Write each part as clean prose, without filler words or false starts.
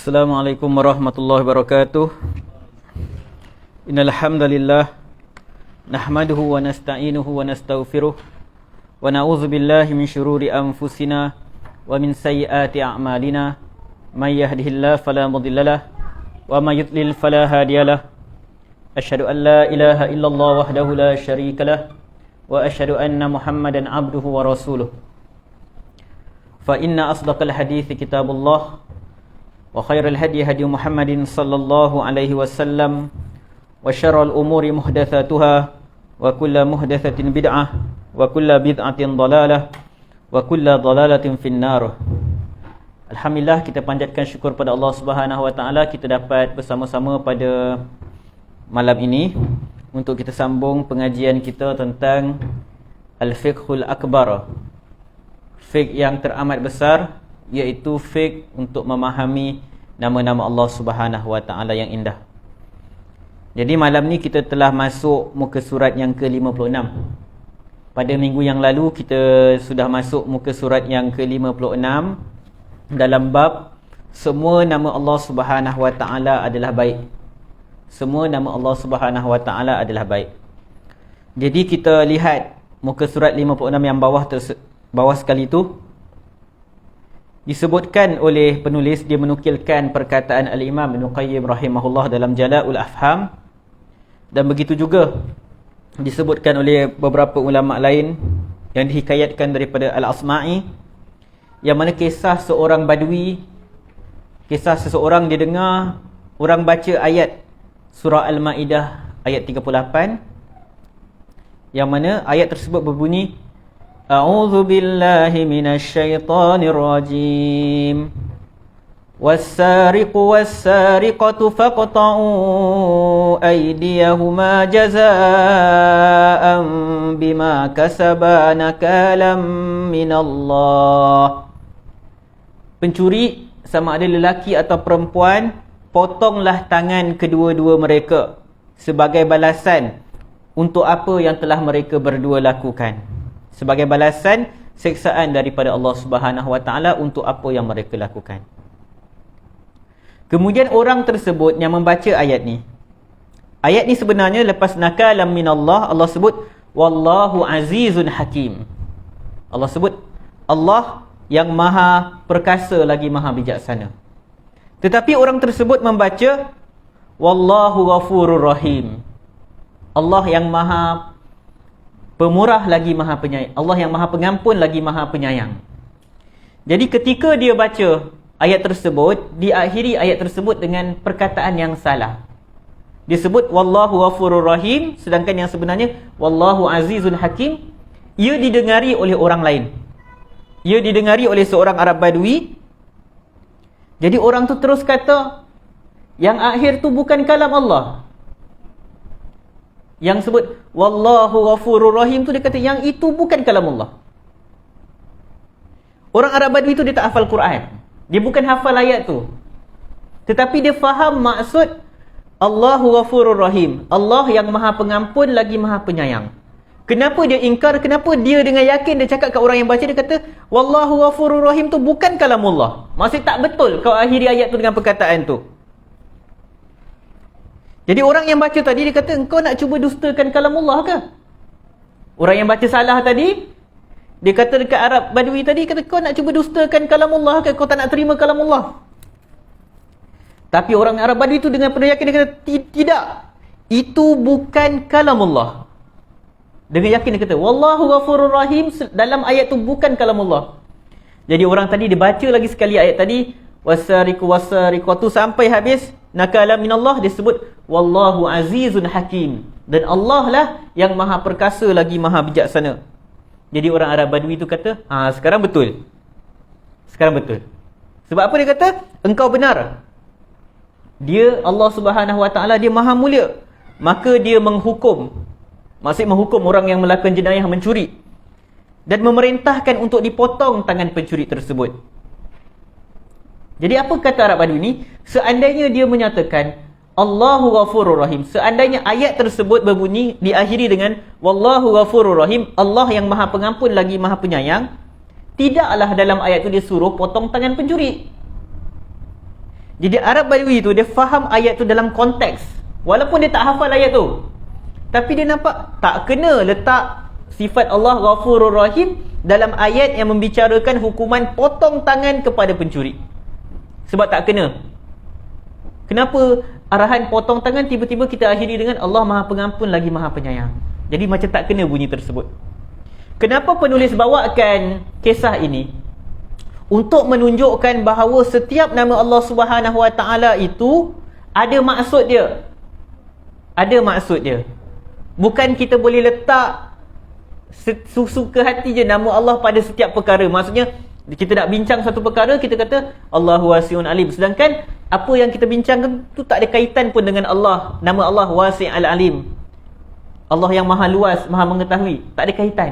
Assalamualaikum warahmatullahi wabarakatuh. Innal hamdalillah nahmaduhu wa nasta'inuhu wa nastaghfiruh wa na'udzu billahi min shururi anfusina wa min sayyiati a'malina. May yahdihillahu fala mudhillalah wa may yudlil fala hadiyalah. Asyhadu an la ilaha illallah wahdahu la syarikalah wa asyhadu anna Muhammadan abduhu wa rasuluh. Fa inna asdaqal hadithi kitabullah wa khairal hadi hadi Muhammadin sallallahu alaihi wasallam wa syarrul umuri muhdatsatuha wa kullu muhdatsatin bid'ah wa kullu bid'atin dhalalah wa kullu dhalalatin finnar. Alhamdulillah, kita panjatkan syukur pada Allah Subhanahu wa taala, kita dapat bersama-sama pada malam ini untuk kita sambung pengajian kita tentang Al-Fiqhul Akbar, fiqh yang teramat besar, iaitu fiqh untuk memahami nama-nama Allah Subhanahu wa taala yang indah. Jadi malam ni kita telah masuk muka surat yang ke-56. Pada minggu yang lalu kita sudah masuk muka surat yang ke-56 dalam bab semua nama Allah Subhanahu wa taala adalah baik. Semua nama Allah Subhanahu wa taala adalah baik. Jadi kita lihat muka surat 56 yang bawah sekali itu, disebutkan oleh penulis, dia menukilkan perkataan Al-Imam Ibn Qayyim rahimahullah dalam Jala'ul Afham, dan begitu juga disebutkan oleh beberapa ulama lain yang dihikayatkan daripada Al-Asma'i, yang mana kisah seorang badui, kisah seseorang dia dengar orang baca ayat surah Al-Ma'idah ayat 38, yang mana ayat tersebut berbunyi, A'udzu billahi minasyaitonir rajim. Was-sariqu was-sariqatu faqta'u aydiyahuma jazaa'an bima kasaba nakalam minallah. Pencuri, sama ada lelaki atau perempuan, potonglah tangan kedua-dua mereka sebagai balasan untuk apa yang telah mereka berdua lakukan. Sebagai balasan siksaan daripada Allah Subhanahu wa taala untuk apa yang mereka lakukan. Kemudian orang tersebut yang membaca ayat ni, ayat ni sebenarnya lepas nakalam minallah, Allah sebut wallahu azizun hakim. Allah sebut Allah yang maha perkasa lagi maha bijaksana. Tetapi orang tersebut membaca wallahu ghafurur rahim. Allah yang maha pemurah lagi maha penyayang. Allah yang maha pengampun lagi maha penyayang. Jadi ketika dia baca ayat tersebut, diakhiri ayat tersebut dengan perkataan yang salah. Dia sebut wallahu ghafurur rahim, sedangkan yang sebenarnya wallahu azizun hakim. Ia didengari oleh orang lain. Ia didengari oleh seorang Arab Badui. Jadi orang tu terus kata yang akhir tu bukan kalam Allah. Yang sebut wallahu ghafurur rahim tu dia kata yang itu bukan kalam Allah. Orang Arab Badui tu dia tak hafal Quran. Dia bukan hafal ayat tu. Tetapi dia faham maksud Allahu ghafurur rahim. Allah yang maha pengampun lagi maha penyayang. Kenapa dia ingkar? Kenapa dia dengan yakin dia cakap kat orang yang baca, dia kata wallahu ghafurur rahim tu bukan kalam Allah. Maksud tak betul kau akhiri ayat tu dengan perkataan tu. Jadi orang yang baca tadi dia kata engkau nak cuba dustakan kalam Allah ke? Orang yang baca salah tadi, dia kata dekat Arab Badui tadi, kata kau nak cuba dustakan kalam Allah ke? Kau tak nak terima kalam Allah? Tapi orang Arab Badui tu dengan penuh yakin dia kata tidak, itu bukan kalam Allah. Dengan yakin dia kata wallahu ghafurur rahim, dalam ayat tu bukan kalam Allah. Jadi orang tadi dia baca lagi sekali ayat tadi, wasariqu wasariqatu sampai habis nakalam minallah, dia sebut wallahu azizun hakim, dan Allah lah yang maha perkasa lagi maha bijaksana. Jadi orang Arab Badui tu kata, sekarang betul. Sekarang betul. Sebab apa dia kata? Engkau benar. Dia Allah Subhanahu wa taala dia maha mulia. Maka dia menghukum, maksud menghukum orang yang melakukan jenayah mencuri, dan memerintahkan untuk dipotong tangan pencuri tersebut. Jadi apa kata Arab Badui ni? Seandainya dia menyatakan Allahu ghafurur rahim, seandainya ayat tersebut berbunyi diakhiri dengan wallahu ghafurur rahim, Allah yang maha pengampun lagi maha penyayang, tidaklah dalam ayat itu dia suruh potong tangan pencuri. Jadi Arab Badui tu dia faham ayat tu dalam konteks. Walaupun dia tak hafal ayat tu, tapi dia nampak tak kena letak sifat Allah Ghafurur Rahim dalam ayat yang membicarakan hukuman potong tangan kepada pencuri. Sebab tak kena. Kenapa arahan potong tangan tiba-tiba kita akhiri dengan Allah Maha Pengampun lagi Maha Penyayang? Jadi macam tak kena bunyi tersebut. Kenapa penulis bawakan kisah ini? Untuk menunjukkan bahawa setiap nama Allah Subhanahu Wa Taala itu ada maksud dia. Ada maksud dia. Bukan kita boleh letak suka hati je nama Allah pada setiap perkara. Maksudnya kita nak bincang satu perkara, kita kata Allahu Wasi'un Alim, sedangkan apa yang kita bincangkan tu tak ada kaitan pun dengan Allah. Nama Allah Wasi'ul Alim, Allah yang maha luas, maha mengetahui, tak ada kaitan.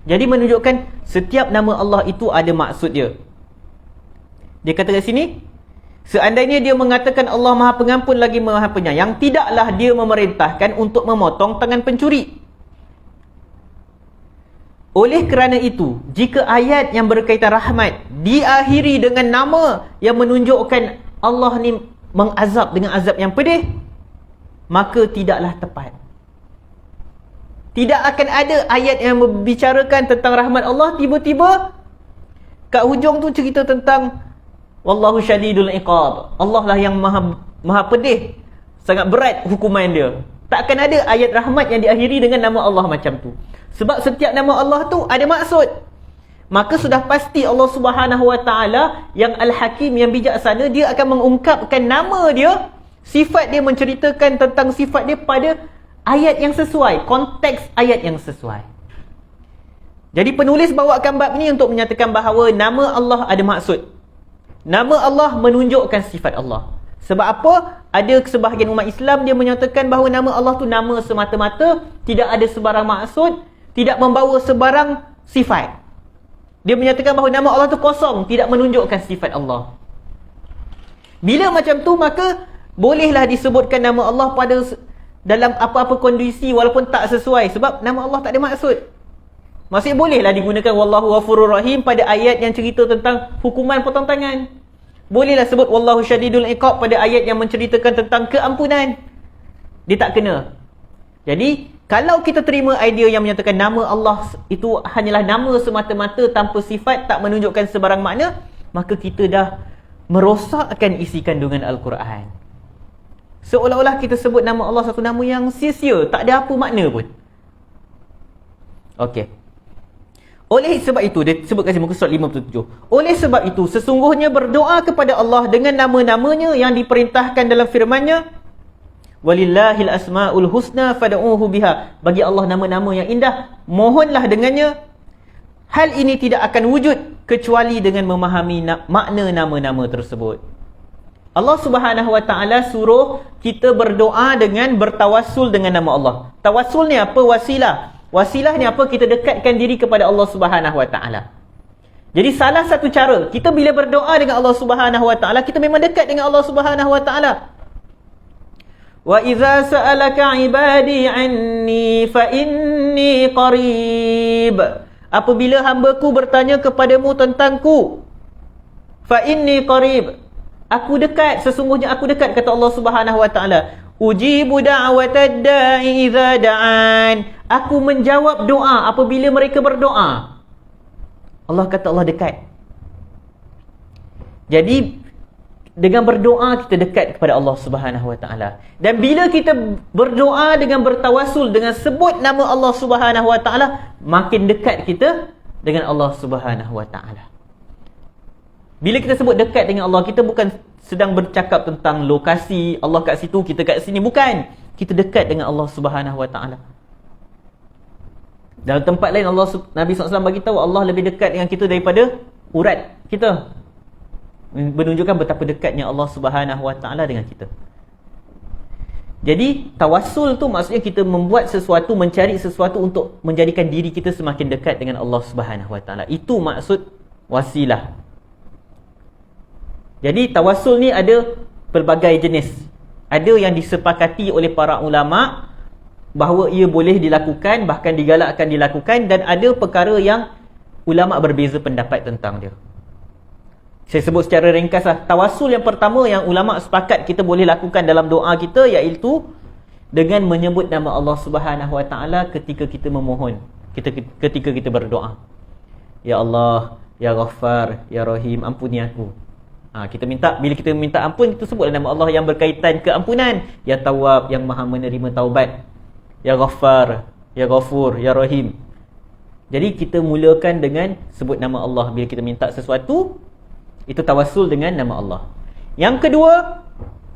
Jadi menunjukkan setiap nama Allah itu ada maksud dia. Dia kata kat sini, seandainya dia mengatakan Allah Maha Pengampun lagi Maha Penyayang, tidaklah dia memerintahkan untuk memotong tangan pencuri. Oleh kerana itu, jika ayat yang berkaitan rahmat diakhiri dengan nama yang menunjukkan Allah ni mengazab dengan azab yang pedih, maka tidaklah tepat. Tidak akan ada ayat yang membicarakan tentang rahmat Allah, tiba-tiba kat hujung tu cerita tentang Wallahu syadidul iqab, Allah lah yang maha pedih, sangat berat hukuman dia. Takkan ada ayat rahmat yang diakhiri dengan nama Allah macam tu. Sebab setiap nama Allah tu ada maksud. Maka sudah pasti Allah Subhanahu Wa Taala yang Al-Hakim, yang bijaksana, dia akan mengungkapkan nama dia, sifat dia, menceritakan tentang sifat dia pada ayat yang sesuai, konteks ayat yang sesuai. Jadi penulis bawakan bab ni untuk menyatakan bahawa nama Allah ada maksud. Nama Allah menunjukkan sifat Allah. Sebab apa? Ada sebahagian umat Islam dia menyatakan bahawa nama Allah tu nama semata-mata, tidak ada sebarang maksud, tidak membawa sebarang sifat. Dia menyatakan bahawa nama Allah tu kosong, tidak menunjukkan sifat Allah. Bila macam tu, maka bolehlah disebutkan nama Allah pada dalam apa-apa kondisi walaupun tak sesuai, sebab nama Allah tak ada maksud. Masih bolehlah digunakan Wallahu Ghafurur Rahim pada ayat yang cerita tentang hukuman potong tangan. Bolehlah sebut Wallahu Syadidul Iqab pada ayat yang menceritakan tentang keampunan. Dia tak kena. Jadi kalau kita terima idea yang menyatakan nama Allah itu hanyalah nama semata-mata tanpa sifat, tak menunjukkan sebarang makna, maka kita dah merosakkan isi kandungan Al-Quran. Seolah-olah kita sebut nama Allah satu nama yang sia-sia, tak ada apa makna pun. Okey. Oleh sebab itu, dia sebut kat muka surat 57. Oleh sebab itu, sesungguhnya berdoa kepada Allah dengan nama-namanya yang diperintahkan dalam firman-Nya, Walillahil asma'ul husna fad'uhu biha. Bagi Allah nama-nama yang indah, mohonlah dengannya. Hal ini tidak akan wujud kecuali dengan memahami makna nama-nama tersebut. Allah Subhanahu Wa Taala suruh kita berdoa dengan bertawassul dengan nama Allah. Tawassul ni apa? Wasilah. Wasilah ni apa? Kita dekatkan diri kepada Allah Subhanahu Wa Taala. Jadi salah satu cara kita bila berdoa dengan Allah Subhanahu Wa Taala, kita memang dekat dengan Allah Subhanahu Wa Taala. Wa idza sa'alaka 'ibadi 'anni fa inni qarib. Apabila hamba-Ku bertanya kepadamu tentangku, fa inni qarib, aku dekat, sesungguhnya aku dekat, kata Allah Subhanahu Wa Taala. Ujibu da'watad da'i idza da'an. Aku menjawab doa apabila mereka berdoa. Allah kata Allah dekat. Jadi dengan berdoa kita dekat kepada Allah Subhanahu Wa Taala. Dan bila kita berdoa dengan bertawassul dengan sebut nama Allah Subhanahu Wa Taala, makin dekat kita dengan Allah Subhanahu Wa Taala. Bila kita sebut dekat dengan Allah, kita bukan sedang bercakap tentang lokasi Allah kat situ, kita kat sini, bukan. Kita dekat dengan Allah Subhanahu Wa Taala. Dalam tempat lain Nabi SAW bagi tahu Allah lebih dekat dengan kita daripada urat kita. Menunjukkan betapa dekatnya Allah Subhanahu Wa Taala dengan kita. Jadi tawassul tu maksudnya kita membuat sesuatu, mencari sesuatu untuk menjadikan diri kita semakin dekat dengan Allah Subhanahu Wa Taala. Itu maksud wasilah. Jadi tawassul ni ada pelbagai jenis. Ada yang disepakati oleh para ulama bahawa ia boleh dilakukan, bahkan digalakkan dilakukan, dan ada perkara yang ulama berbeza pendapat tentang dia. Saya sebut secara ringkas lah. Tawassul yang pertama yang ulama sepakat kita boleh lakukan dalam doa kita, iaitu dengan menyebut nama Allah Subhanahu Wa Taala ketika kita memohon, ketika kita berdoa. Ya Allah, Ya Ghaffar, Ya Rahim, ampuni aku. Kita minta, bila kita minta ampun, kita sebutlah nama Allah yang berkaitan keampunan. Ya Tawwab, yang maha menerima taubat. Ya Ghaffar, Ya Ghafur, Ya Rahim. Jadi kita mulakan dengan sebut nama Allah bila kita minta sesuatu. Itu tawassul dengan nama Allah. Yang kedua,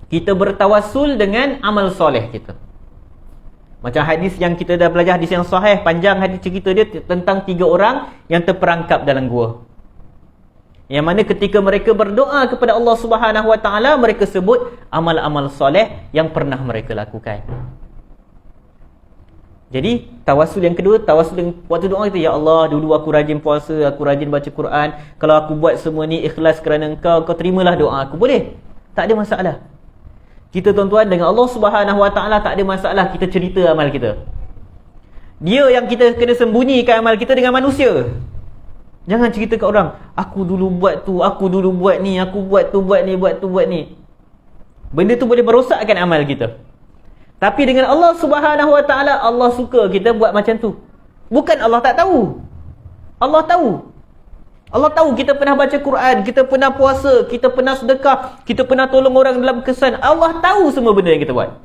kita bertawassul dengan amal soleh kita. Macam hadis yang kita dah belajar, hadis yang sahih, panjang hadis cerita dia tentang 3 orang yang terperangkap dalam gua. Yang mana ketika mereka berdoa kepada Allah Subhanahu Wa Taala, mereka sebut amal-amal soleh yang pernah mereka lakukan. Jadi tawassul yang kedua, tawassul dengan waktu doa kita, ya Allah, dulu aku rajin puasa, aku rajin baca Quran, kalau aku buat semua ni ikhlas kerana Engkau, Kau terimalah doa aku. Boleh, tak ada masalah. Kita tuan-tuan dengan Allah Subhanahu Wa Taala tak ada masalah kita cerita amal kita. Dia yang kita kena sembunyikan amal kita dengan manusia. Jangan cerita kat orang, aku dulu buat tu, aku dulu buat ni, aku buat tu, buat ni, buat tu, buat ni. Benda tu boleh merosakkan amal kita. Tapi dengan Allah Subhanahu Wa Taala, Allah suka kita buat macam tu. Bukan Allah tak tahu. Allah tahu. Allah tahu kita pernah baca Quran, kita pernah puasa, kita pernah sedekah, kita pernah tolong orang dalam kesan. Allah tahu semua benda yang kita buat.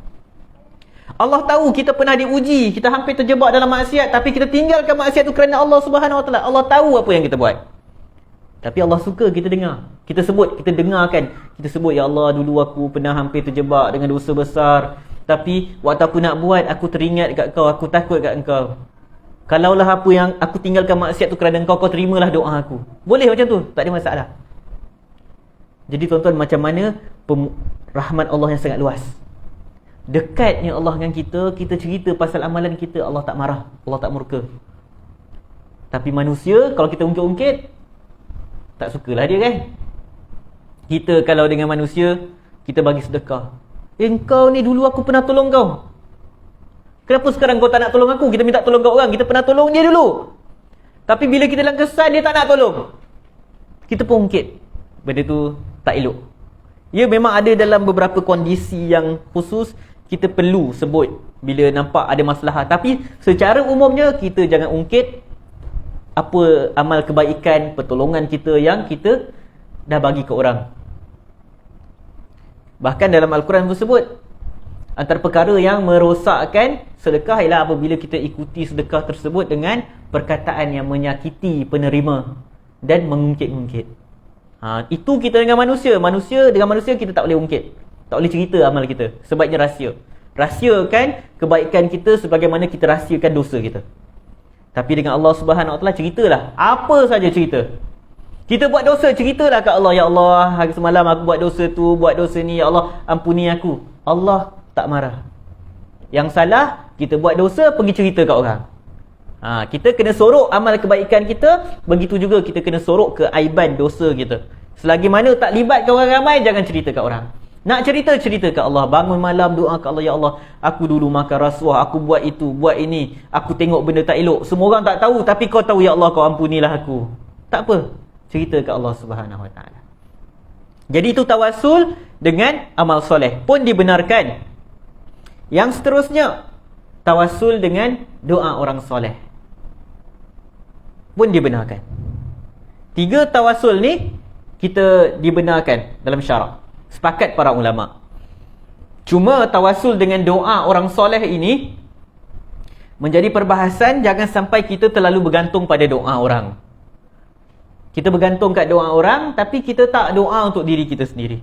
Allah tahu kita pernah diuji, kita hampir terjebak dalam maksiat, tapi kita tinggalkan maksiat tu kerana Allah Subhanahu Wa Taala. Allah tahu apa yang kita buat. Tapi Allah suka kita dengar. Kita sebut, kita dengarkan. Kita sebut, ya Allah, dulu aku pernah hampir terjebak dengan dosa besar. Tapi waktu aku nak buat, aku teringat kat Kau, aku takut kat Engkau. Kalaulah apa yang aku tinggalkan maksiat tu kerana Engkau, Kau terimalah doa aku. Boleh macam tu, tak ada masalah. Jadi tuan-tuan, macam mana rahmat Allah yang sangat luas. Dekatnya Allah dengan kita, kita cerita pasal amalan kita, Allah tak marah, Allah tak murka. Tapi manusia, kalau kita ungkit-ungkit, tak sukalah dia kan. Kita kalau dengan manusia, kita bagi sedekah. Engkau ni dulu aku pernah tolong kau. Kenapa sekarang kau tak nak tolong aku? Kita minta tolong kau orang, kita pernah tolong dia dulu. Tapi bila kita dalam kesan, dia tak nak tolong. Kita pun ungkit. Benda tu tak elok. Ya, memang ada dalam beberapa kondisi yang khusus kita perlu sebut bila nampak ada masalah. Tapi secara umumnya kita jangan ungkit apa amal kebaikan, pertolongan kita yang kita dah bagi ke orang. Bahkan dalam Al-Quran tersebut, antara perkara yang merosakkan sedekah ialah apabila kita ikuti sedekah tersebut dengan perkataan yang menyakiti penerima dan mengungkit-ungkit. Itu kita dengan manusia. Dengan manusia kita tak boleh ungkit, tak boleh cerita amal kita. Sebaiknya rahsia. Rahsiakan kebaikan kita sebagaimana kita rahsiakan dosa kita. Tapi dengan Allah Subhanahu Wa Taala, ceritalah apa saja cerita. Kita buat dosa, ceritalah kat Allah, ya Allah, hari semalam aku buat dosa tu, buat dosa ni, ya Allah, ampuni aku. Allah tak marah. Yang salah, kita buat dosa, pergi cerita kat orang. Kita kena sorok amal kebaikan kita, begitu juga kita kena sorok keaiban dosa kita. Selagi mana tak libatkan orang ramai, jangan cerita kat orang. Nak cerita, cerita kat Allah. Bangun malam, doa kat Allah, ya Allah, aku dulu makan rasuah, aku buat itu, buat ini, aku tengok benda tak elok. Semua orang tak tahu, tapi kau tahu, ya Allah, kau ampunilah aku. Tak apa, cerita ke Allah Subhanahu Wa Taala. Jadi itu tawassul dengan amal soleh pun dibenarkan. Yang seterusnya, tawassul dengan doa orang soleh pun dibenarkan. 3 tawassul ni kita dibenarkan dalam syarak. Sepakat para ulama. Cuma tawassul dengan doa orang soleh ini menjadi perbahasan. Jangan sampai kita terlalu bergantung pada doa orang. Kita bergantung kat doa orang, tapi kita tak doa untuk diri kita sendiri.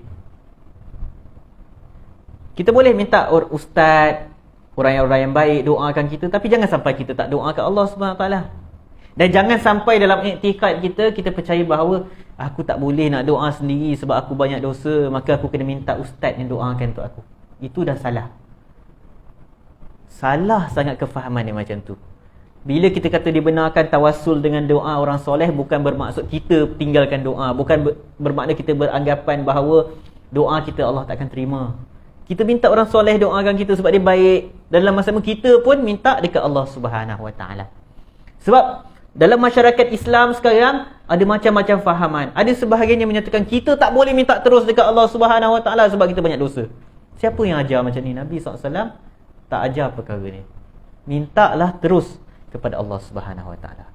Kita boleh minta ustaz, orang yang baik doakan kita, tapi jangan sampai kita tak doa kat Allah Subhanahu Wa Taala. Dan jangan sampai dalam iktikad kita percaya bahawa aku tak boleh nak doa sendiri sebab aku banyak dosa, maka aku kena minta ustaz yang doakan untuk aku. Itu dah salah. Salah sangat kefahaman yang macam tu. Bila kita kata dibenarkan tawassul dengan doa orang soleh, bukan bermaksud kita tinggalkan doa. Bukan bermakna kita beranggapan bahawa doa kita Allah takkan terima. Kita minta orang soleh doakan kita sebab dia baik. Dan dalam masa sama kita pun minta dekat Allah Subhanahu Wa Taala. Sebab Dalam masyarakat Islam sekarang ada macam-macam fahaman. Ada sebahagian yang menyatakan kita tak boleh minta terus dekat Allah Subhanahu Wa Taala sebab kita banyak dosa. Siapa yang ajar macam ni? Nabi SAW tak ajar perkara ni. Mintalah terus kepada Allah Subhanahu Wa Taala.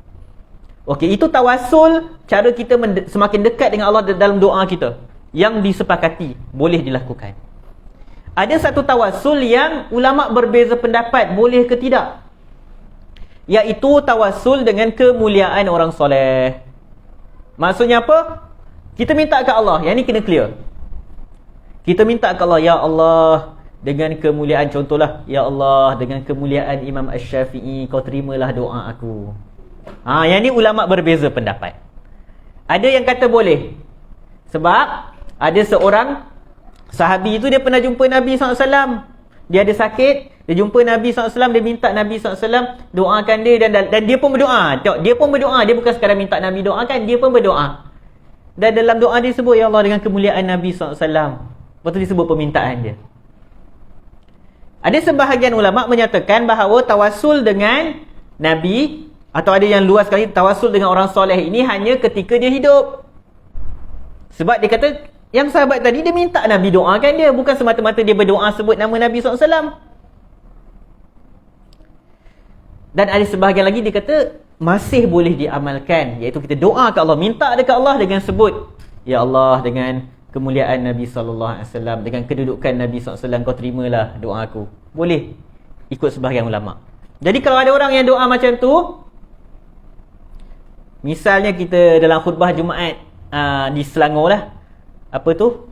Okey, itu tawassul, cara kita semakin dekat dengan Allah dalam doa kita, yang disepakati boleh dilakukan. Ada satu tawassul yang ulama berbeza pendapat boleh ke tidak, iaitu tawassul dengan kemuliaan orang soleh. Maksudnya apa? Kita minta ke Allah, yang ni kena clear. Kita minta ke Allah, ya Allah, dengan kemuliaan, contohlah, ya Allah, dengan kemuliaan Imam Asy-Syafi'i, kau terimalah doa aku. Yang ni ulama berbeza pendapat. Ada yang kata boleh, sebab ada seorang sahabi itu, dia pernah jumpa Nabi SAW. Dia ada sakit, dia jumpa Nabi SAW, dia minta Nabi SAW doakan dia, dan dia pun berdoa. Dia pun berdoa, dia bukan sekadar minta Nabi doakan, dia pun berdoa. Dan dalam doa dia sebut, ya Allah, dengan kemuliaan Nabi SAW. Lepas tu disebut permintaan dia. Ada sebahagian ulama menyatakan bahawa tawassul dengan Nabi, atau ada yang luas sekali, tawassul dengan orang soleh ini hanya ketika dia hidup. Sebab dia kata, yang sahabat tadi dia minta Nabi doakan dia, bukan semata-mata dia berdoa sebut nama Nabi SAW. Dan ada sebahagian lagi dia kata masih boleh diamalkan, iaitu kita doa ke Allah, minta dekat Allah dengan sebut, ya Allah, dengan kemuliaan Nabi SAW, dengan kedudukan Nabi SAW, kau terimalah doa aku. Boleh ikut sebahagian ulama. Jadi kalau ada orang yang doa macam tu, misalnya kita dalam khutbah Jumaat di Selangor lah, apa tu?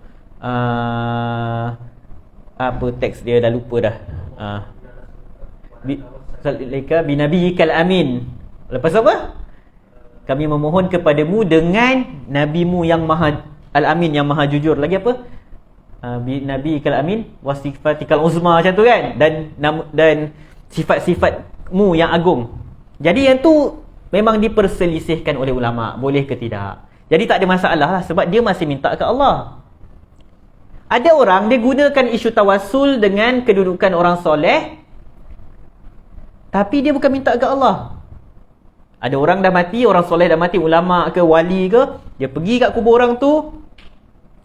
Apa teks dia, dah lupa dah. Binabiyikal amin. Lepas apa? Kami memohon kepadamu dengan nabimu yang maha al-amin, yang maha jujur. Lagi apa? Binabiyikal amin wasifatikal uzma, macam tu kan? Dan sifat-sifatmu yang agung. Jadi yang tu memang diperselisihkan oleh ulama, boleh ke tidak. Jadi tak ada masalah lah, sebab dia masih minta ke Allah. Ada orang, dia gunakan isu tawassul dengan kedudukan orang soleh, tapi dia bukan minta ke Allah. Ada orang dah mati, orang soleh dah mati, ulama ke, wali ke, dia pergi kat kubur orang tu,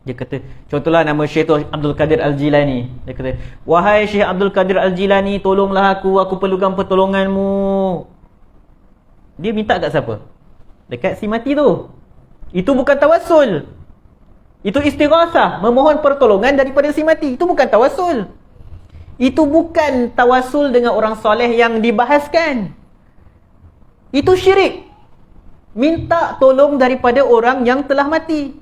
dia kata, contohlah nama Syekh Abdul Qadir Al-Jilani. Dia kata, wahai Syekh Abdul Qadir Al-Jilani, tolonglah aku perlukan pertolonganmu. Dia minta kat siapa? Dekat si mati tu. Itu bukan tawassul. Itu istighasah, memohon pertolongan daripada si mati. Itu bukan tawassul. Itu bukan tawassul dengan orang soleh yang dibahaskan. Itu syirik. Minta tolong daripada orang yang telah mati.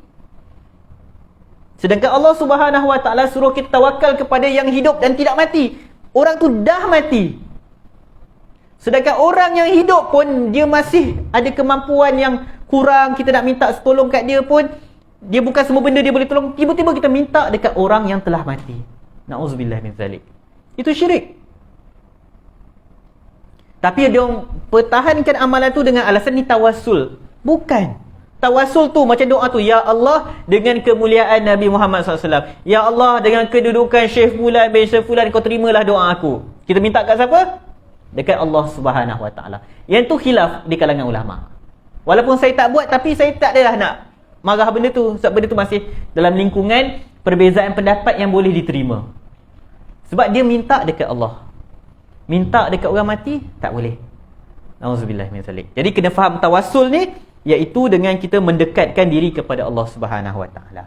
Sedangkan Allah Subhanahu Wa Taala suruh kita tawakal kepada yang hidup dan tidak mati. Orang tu dah mati. Sedangkan orang yang hidup pun, dia masih ada kemampuan yang kurang, kita nak minta tolong kat dia pun, dia bukan semua benda dia boleh tolong. Tiba-tiba kita minta dekat orang yang telah mati. Na'udzubillah min zalik. Itu syirik. Tapi dia pertahankan amalan tu dengan alasan ni tawassul. Bukan. Tawassul tu macam doa tu, ya Allah, dengan kemuliaan Nabi Muhammad SAW. Ya Allah, dengan kedudukan Syekh Fulan bin Syekh Fulan, kau terimalah doa aku. Kita minta kat siapa? Dekat Allah Subhanahu Wa Taala. Yang tu khilaf di kalangan ulama. Walaupun saya tak buat, tapi saya tak adalah nak marah benda tu, sebab benda tu masih dalam lingkungan perbezaan pendapat yang boleh diterima. Sebab dia minta dekat Allah. Minta dekat orang mati, tak boleh. Nauzubillah min zalik. Jadi kena faham tawassul ni, iaitu dengan kita mendekatkan diri kepada Allah Subhanahu Wa Taala.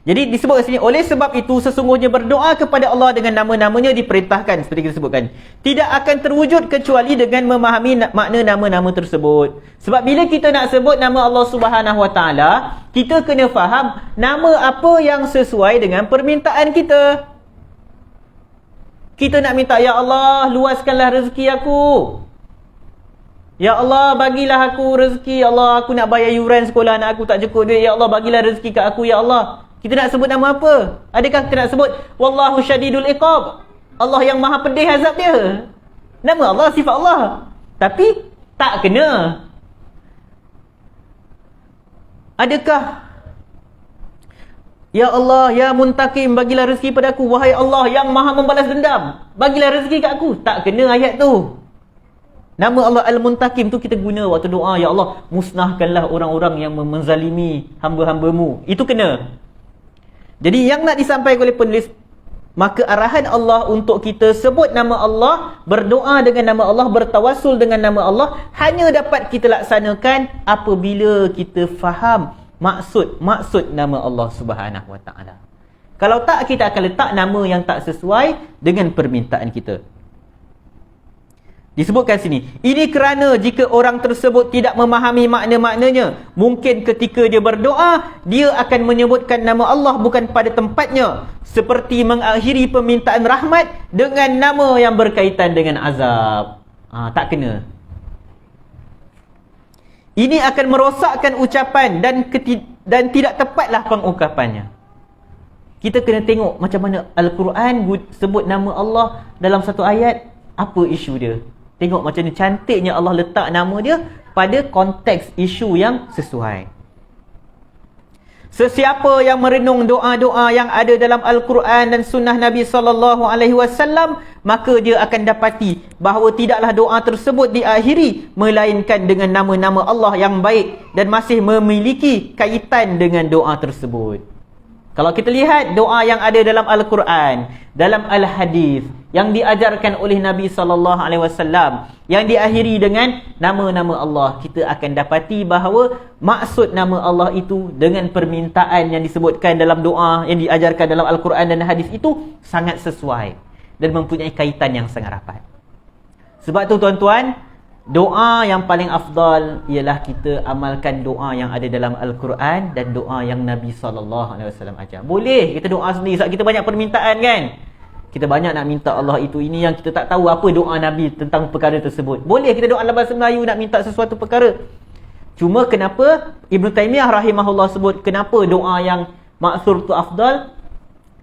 Jadi disebut kat sini, oleh sebab itu sesungguhnya berdoa kepada Allah dengan nama-namanya diperintahkan, seperti kita sebutkan, tidak akan terwujud kecuali dengan memahami makna nama-nama tersebut. Sebab bila kita nak sebut nama Allah Subhanahu Wa Taala, kita kena faham nama apa yang sesuai dengan permintaan kita. Kita nak minta, ya Allah, luaskanlah rezeki aku. Ya Allah, bagilah aku rezeki. Ya Allah, aku nak bayar yuran sekolah anak aku, tak cukup duit. Ya Allah, bagilah rezeki kat aku, ya Allah. Kita nak sebut nama apa? Adakah kita nak sebut Wallahu syadidul iqab, Allah yang maha pedih azab dia? Nama Allah, sifat Allah. Tapi tak kena. Adakah Ya Allah, ya muntakim, bagilah rezeki pada aku. Wahai Allah yang maha membalas dendam, bagilah rezeki kat aku. Tak kena ayat tu. Nama Allah Al-Muntakim tu kita guna waktu doa, ya Allah, musnahkanlah orang-orang yang menzalimi hamba-hambamu. Itu kena. Jadi yang nak disampaikan oleh penulis, maka arahan Allah untuk kita sebut nama Allah, berdoa dengan nama Allah, bertawassul dengan nama Allah, hanya dapat kita laksanakan apabila kita faham maksud nama Allah Subhanahu Wa Taala. Kalau tak, kita akan letak nama yang tak sesuai dengan permintaan kita. Disebutkan sini, ini kerana jika orang tersebut tidak memahami makna-maknanya, mungkin ketika dia berdoa, dia akan menyebutkan nama Allah bukan pada tempatnya, seperti mengakhiri permintaan rahmat dengan nama yang berkaitan dengan azab. Tak kena. Ini akan merosakkan ucapan dan tidak tepatlah pengungkapannya. Kita kena tengok macam mana Al-Quran sebut nama Allah dalam satu ayat, apa isu dia. Tengok macam ni cantiknya Allah letak nama dia pada konteks isu yang sesuai. Sesiapa yang merenung doa-doa yang ada dalam Al-Quran dan sunnah Nabi SAW, maka dia akan dapati bahawa tidaklah doa tersebut diakhiri melainkan dengan nama-nama Allah yang baik dan masih memiliki kaitan dengan doa tersebut. Kalau kita lihat doa yang ada dalam Al-Quran, dalam Al-Hadis, yang diajarkan oleh Nabi SAW, yang diakhiri dengan nama-nama Allah, kita akan dapati bahawa maksud nama Allah itu dengan permintaan yang disebutkan dalam doa yang diajarkan dalam Al-Quran dan Hadis itu sangat sesuai dan mempunyai kaitan yang sangat rapat. Sebab tu tuan-tuan, doa yang paling afdal ialah kita amalkan doa yang ada dalam Al-Quran dan doa yang Nabi SAW ajar. Boleh kita doa sendiri sebab kita banyak permintaan kan. Kita banyak nak minta Allah itu ini yang kita tak tahu apa doa Nabi tentang perkara tersebut. Boleh kita doa dalam bahasa Melayu nak minta sesuatu perkara. Cuma kenapa Ibn Taymiyah rahimahullah sebut kenapa doa yang maksur tu afdal?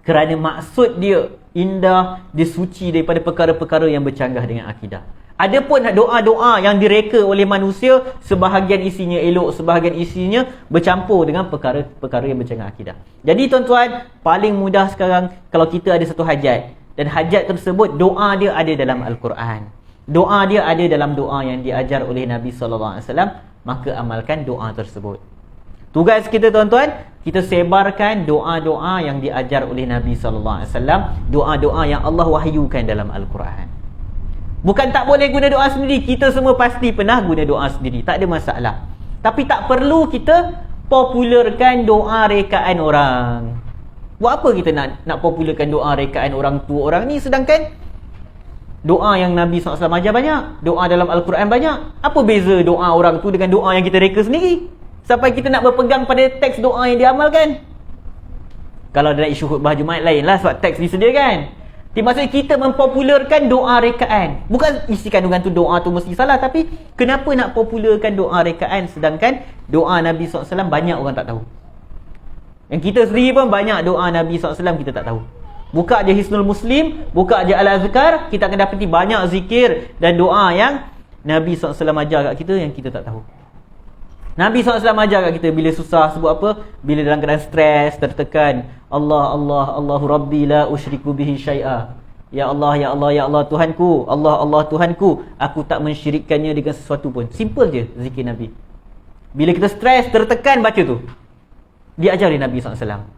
Kerana maksud dia indah, dia suci daripada perkara-perkara yang bercanggah dengan akidah. Adapun doa-doa yang direka oleh manusia, sebahagian isinya elok, sebahagian isinya bercampur dengan perkara-perkara yang bercanggah akidah. Jadi tuan-tuan, paling mudah sekarang kalau kita ada satu hajat dan hajat tersebut doa dia ada dalam Al-Quran, doa dia ada dalam doa yang diajar oleh Nabi SAW, maka amalkan doa tersebut. Tugas kita tuan-tuan, kita sebarkan doa-doa yang diajar oleh Nabi SAW, doa-doa yang Allah wahyukan dalam Al-Quran. Bukan tak boleh guna doa sendiri, kita semua pasti pernah guna doa sendiri, tak ada masalah. Tapi tak perlu kita popularkan doa rekaan orang. Buat apa kita nak popularkan doa rekaan orang tua orang ni, sedangkan doa yang Nabi SAW ajar banyak, doa dalam Al-Quran banyak. Apa beza doa orang tu dengan doa yang kita reka sendiri sampai kita nak berpegang pada teks doa yang diamalkan? Kalau dalam isu khutbah Jumaat lain lah, sebab teks disediakan. Maksudnya kita mempopularkan doa rekaan. Bukan isi kandungan tu doa tu mesti salah, tapi kenapa nak popularkan doa rekaan sedangkan doa Nabi SAW banyak orang tak tahu. Yang kita sendiri pun banyak doa Nabi SAW kita tak tahu. Buka je Hisnul Muslim, buka je Al-Azkar, kita akan dapati banyak zikir dan doa yang Nabi SAW ajar kat kita yang kita tak tahu. Nabi SAW ajar kat kita bila susah sebut apa? Bila dalam keadaan stres, tertekan, Allahu Rabbi la usyriku bihi syai'a. Ya Allah, ya Allah, ya Allah Tuhanku, Allah Tuhanku, aku tak mensyirikkannya dengan sesuatu pun. Simple je zikir Nabi. Bila kita stres, tertekan, baca tu. Diajar oleh Nabi SAW.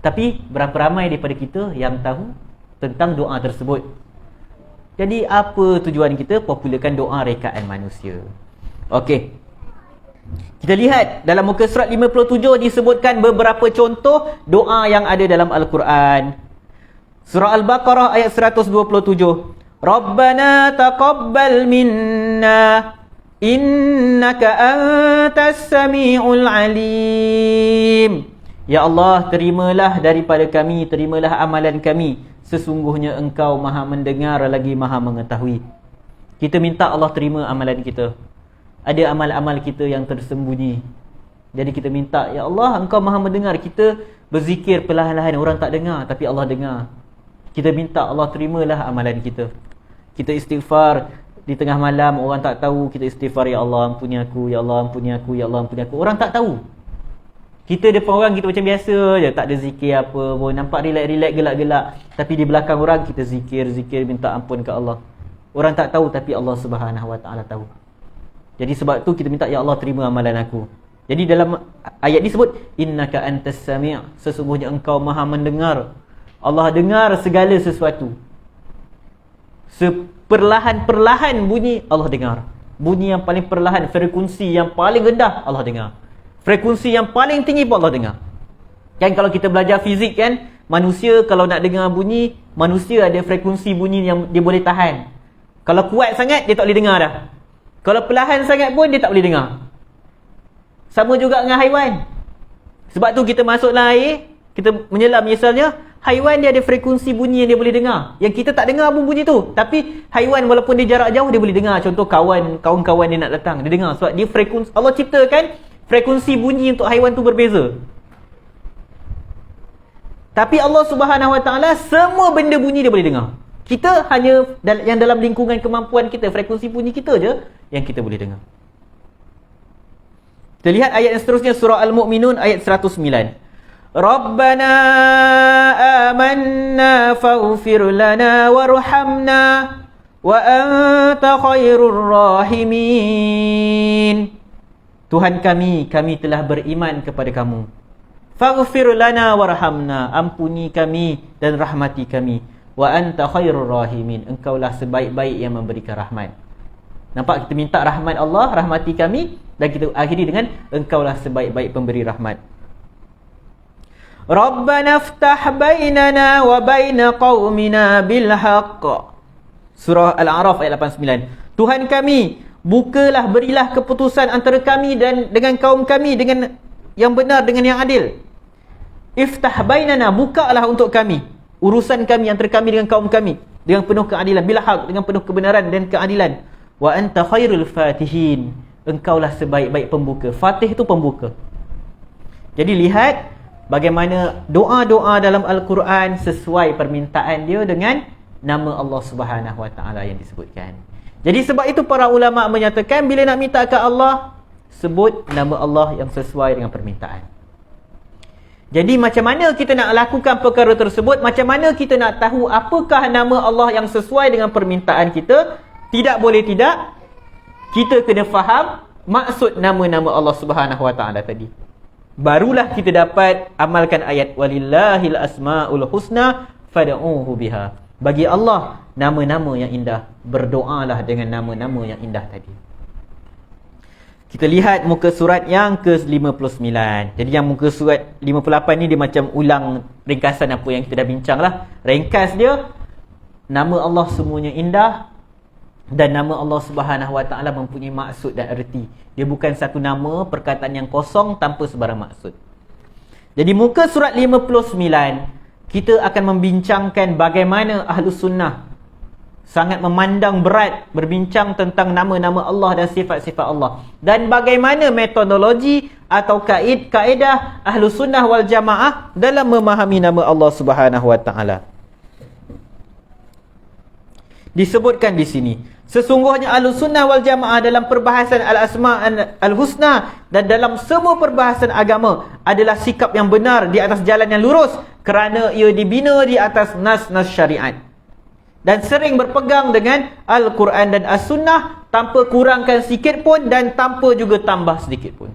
Tapi berapa ramai daripada kita yang tahu tentang doa tersebut? Jadi apa tujuan kita popularkan doa rekaan manusia? Okey. Kita lihat dalam muka surat 57 disebutkan beberapa contoh doa yang ada dalam Al-Quran. Surah Al-Baqarah ayat 127. Rabbana taqabbal minna innaka antas sami'ul alim. Ya Allah, terimalah daripada kami, terimalah amalan kami. Sesungguhnya Engkau Maha mendengar lagi Maha mengetahui. Kita minta Allah terima amalan kita. Ada amal-amal kita yang tersembunyi. Jadi kita minta, ya Allah, Engkau Maha mendengar. Kita berzikir perlahan-lahan, orang tak dengar, tapi Allah dengar. Kita minta Allah terimalah amalan kita. Kita istighfar di tengah malam, orang tak tahu, kita istighfar, ya Allah ampuni aku, ya Allah ampuni aku, ya Allah ampuni aku. Orang tak tahu. Kita depan orang kita macam biasa je, tak ada zikir apa pun, nampak relax-relax, gelak-gelak. Tapi di belakang orang kita zikir minta ampun ke Allah. Orang tak tahu tapi Allah Subhanahu Wa Taala tahu. Jadi sebab tu kita minta, ya Allah terima amalan aku. Jadi dalam ayat ni sebut innaka antas sami', sesungguhnya engkau Maha mendengar. Allah dengar segala sesuatu. Seperlahan-perlahan bunyi Allah dengar. Bunyi yang paling perlahan, frekuensi yang paling rendah Allah dengar. Frekuensi yang paling tinggi pun Allah dengar. Kan kalau kita belajar fizik kan, manusia kalau nak dengar bunyi, manusia ada frekuensi bunyi yang dia boleh tahan. Kalau kuat sangat dia tak boleh dengar dah. Kalau perlahan sangat pun dia tak boleh dengar. Sama juga dengan haiwan. Sebab tu kita masuk dalam air, kita menyelam misalnya, haiwan dia ada frekuensi bunyi yang dia boleh dengar. Yang kita tak dengar pun bunyi tu. Tapi haiwan walaupun dia jarak jauh dia boleh dengar. Contoh kawan-kawan dia nak datang, dia dengar. Sebab dia frekuensi, Allah ciptakan frekuensi bunyi untuk haiwan tu berbeza. Tapi Allah Subhanahu Wa Taala semua benda bunyi dia boleh dengar. Kita hanya yang dalam lingkungan kemampuan kita, frekuensi bunyi kita je yang kita boleh dengar. Kita lihat ayat yang seterusnya, surah Al-Mu'minun ayat 109. Rabbana amanna faghfir lana warhamna wa anta khairur rahimin. Tuhan kami telah beriman kepada kamu. Faghfir lana warhamna, ampuni kami dan rahmati kami. Wa anta khairur rahimin, engkaulah sebaik-baik yang memberikan rahmat. Nampak, kita minta rahmat Allah, rahmati kami, dan kita akhiri dengan engkaulah sebaik-baik pemberi rahmat. Rabbana iftah bainana wa baina qaumina bil haqq. Surah Al-A'raf ayat 89. Tuhan kami, bukalah, berilah keputusan antara kami dan dengan kaum kami dengan yang benar, dengan yang adil. Iftah bainana, bukalah untuk kami urusan kami antara kami dengan kaum kami dengan penuh keadilan, bil haqq, dengan penuh kebenaran dan keadilan. Wa anta khairul fatihin, engkaulah sebaik-baik pembuka. Fatih itu pembuka. Jadi lihat bagaimana doa-doa dalam Al-Quran sesuai permintaan dia dengan nama Allah Subhanahu Wa Taala yang disebutkan. Jadi sebab itu para ulama menyatakan bila nak minta ke Allah, sebut nama Allah yang sesuai dengan permintaan. Jadi macam mana kita nak lakukan perkara tersebut? Macam mana kita nak tahu apakah nama Allah yang sesuai dengan permintaan kita? Tidak boleh tidak, kita kena faham maksud nama-nama Allah Subhanahu Wa Taala tadi. Barulah kita dapat amalkan ayat walillahil asmaul husna fad'uhu biha. Bagi Allah nama-nama yang indah, berdoalah dengan nama-nama yang indah tadi. Kita lihat muka surat yang ke-59. Jadi yang muka surat 58 ni dia macam ulang ringkasan apa yang kita dah bincang lah. Ringkas dia, nama Allah semuanya indah dan nama Allah Subhanahu Wa Taala mempunyai maksud dan erti. Dia bukan satu nama, perkataan yang kosong tanpa sebarang maksud. Jadi muka surat 59, kita akan membincangkan bagaimana Ahlus Sunnah sangat memandang berat berbincang tentang nama-nama Allah dan sifat-sifat Allah, dan bagaimana metodologi atau kaedah Ahlus Sunnah wal Jamaah dalam memahami nama Allah Subhanahu Wa Taala. Disebutkan di sini, sesungguhnya Ahlus Sunnah wal Jamaah dalam perbahasan Al-Asma' Al-Husna dan dalam semua perbahasan agama adalah sikap yang benar di atas jalan yang lurus kerana ia dibina di atas nas-nas syariat dan sering berpegang dengan Al-Quran dan As-Sunnah tanpa kurangkan sikit pun dan tanpa juga tambah sedikit pun.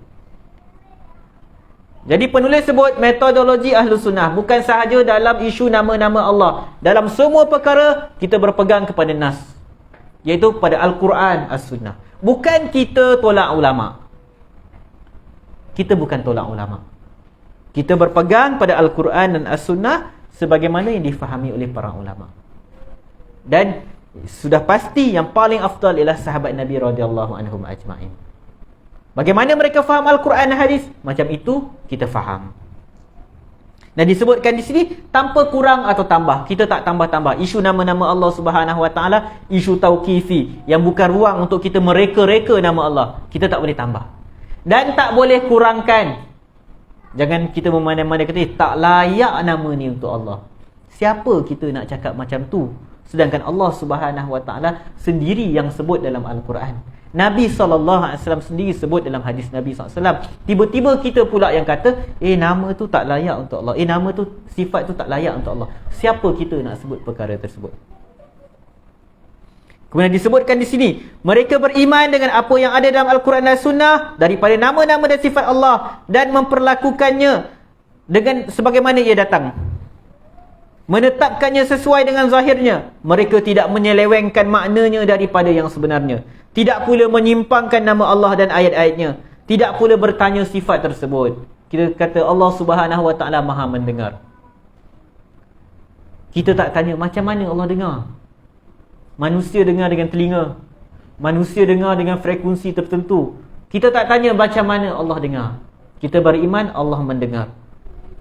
Jadi penulis sebut metodologi Ahlus Sunnah bukan sahaja dalam isu nama-nama Allah. Dalam semua perkara kita berpegang kepada nas, iaitu pada Al-Quran, As-Sunnah. Bukan kita tolak ulama. Kita bukan tolak ulama. Kita berpegang pada Al-Quran dan As-Sunnah sebagaimana yang difahami oleh para ulama. Dan sudah pasti yang paling afdal ialah sahabat Nabi radhiyallahu anhum ajma'in. Bagaimana mereka faham Al-Quran dan hadis, macam itu kita faham. Dan disebutkan di sini tanpa kurang atau tambah. Kita tak tambah-tambah. Isu nama-nama Allah Subhanahu Wa Taala, isu tauqifi yang bukan ruang untuk kita mereka-reka nama Allah, kita tak boleh tambah. Dan tak boleh kurangkan. Jangan kita memandang-mandang kata tak layak nama ni untuk Allah. Siapa kita nak cakap macam tu? Sedangkan Allah Subhanahu Wa Taala sendiri yang sebut dalam Al-Quran. Nabi SAW sendiri sebut dalam hadis Nabi SAW. Tiba-tiba kita pula yang kata, nama tu tak layak untuk Allah. Nama tu, sifat tu tak layak untuk Allah. Siapa kita nak sebut perkara tersebut? Kemudian disebutkan di sini, mereka beriman dengan apa yang ada dalam Al-Quran dan Sunnah daripada nama-nama dan sifat Allah dan memperlakukannya dengan sebagaimana ia datang. Menetapkannya sesuai dengan zahirnya. Mereka tidak menyelewengkan maknanya daripada yang sebenarnya. Tidak pula menyimpangkan nama Allah dan ayat-ayatnya. Tidak pula bertanya sifat tersebut. Kita kata Allah Subhanahu Wa Taala Maha mendengar. Kita tak tanya macam mana Allah dengar. Manusia dengar dengan telinga. Manusia dengar dengan frekuensi tertentu. Kita tak tanya macam mana Allah dengar. Kita beriman Allah mendengar.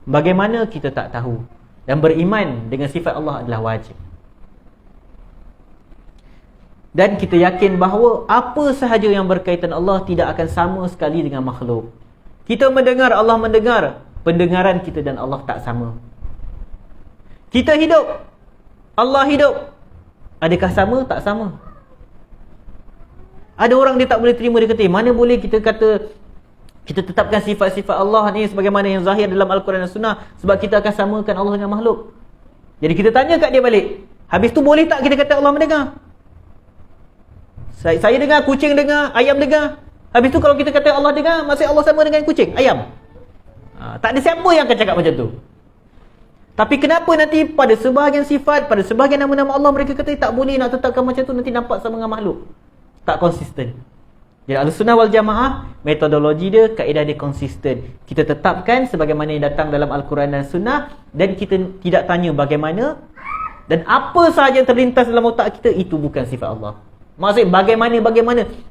Bagaimana kita tak tahu. Dan beriman dengan sifat Allah adalah wajib. Dan kita yakin bahawa apa sahaja yang berkaitan Allah tidak akan sama sekali dengan makhluk. Kita mendengar, Allah mendengar. Pendengaran kita dan Allah tak sama. Kita hidup, Allah hidup. Adakah sama? Tak sama. Ada orang dia tak boleh terima, dia kata, mana boleh kita kata kita tetapkan sifat-sifat Allah ni sebagaimana yang zahir dalam Al-Quran dan Sunnah, sebab kita akan samakan Allah dengan makhluk. Jadi kita tanya kat dia balik, habis tu boleh tak kita kata Allah mendengar? Saya dengar, kucing dengar, ayam dengar. Habis tu kalau kita kata Allah dengar, maksud Allah sama dengan kucing, ayam. Tak ada siapa yang akan cakap macam tu. Tapi kenapa nanti pada sebahagian sifat, pada sebahagian nama-nama Allah mereka kata tak boleh nak tetapkan macam tu, nanti nampak sama dengan makhluk. Tak konsisten. Jadi Ahlussunnah wal Jamaah, metodologi dia, kaedah dia konsisten. Kita tetapkan sebagaimana yang datang dalam Al-Quran dan Sunnah, dan kita tidak tanya bagaimana, dan apa sahaja yang terlintas dalam otak kita, itu bukan sifat Allah. Maksudnya bagaimana,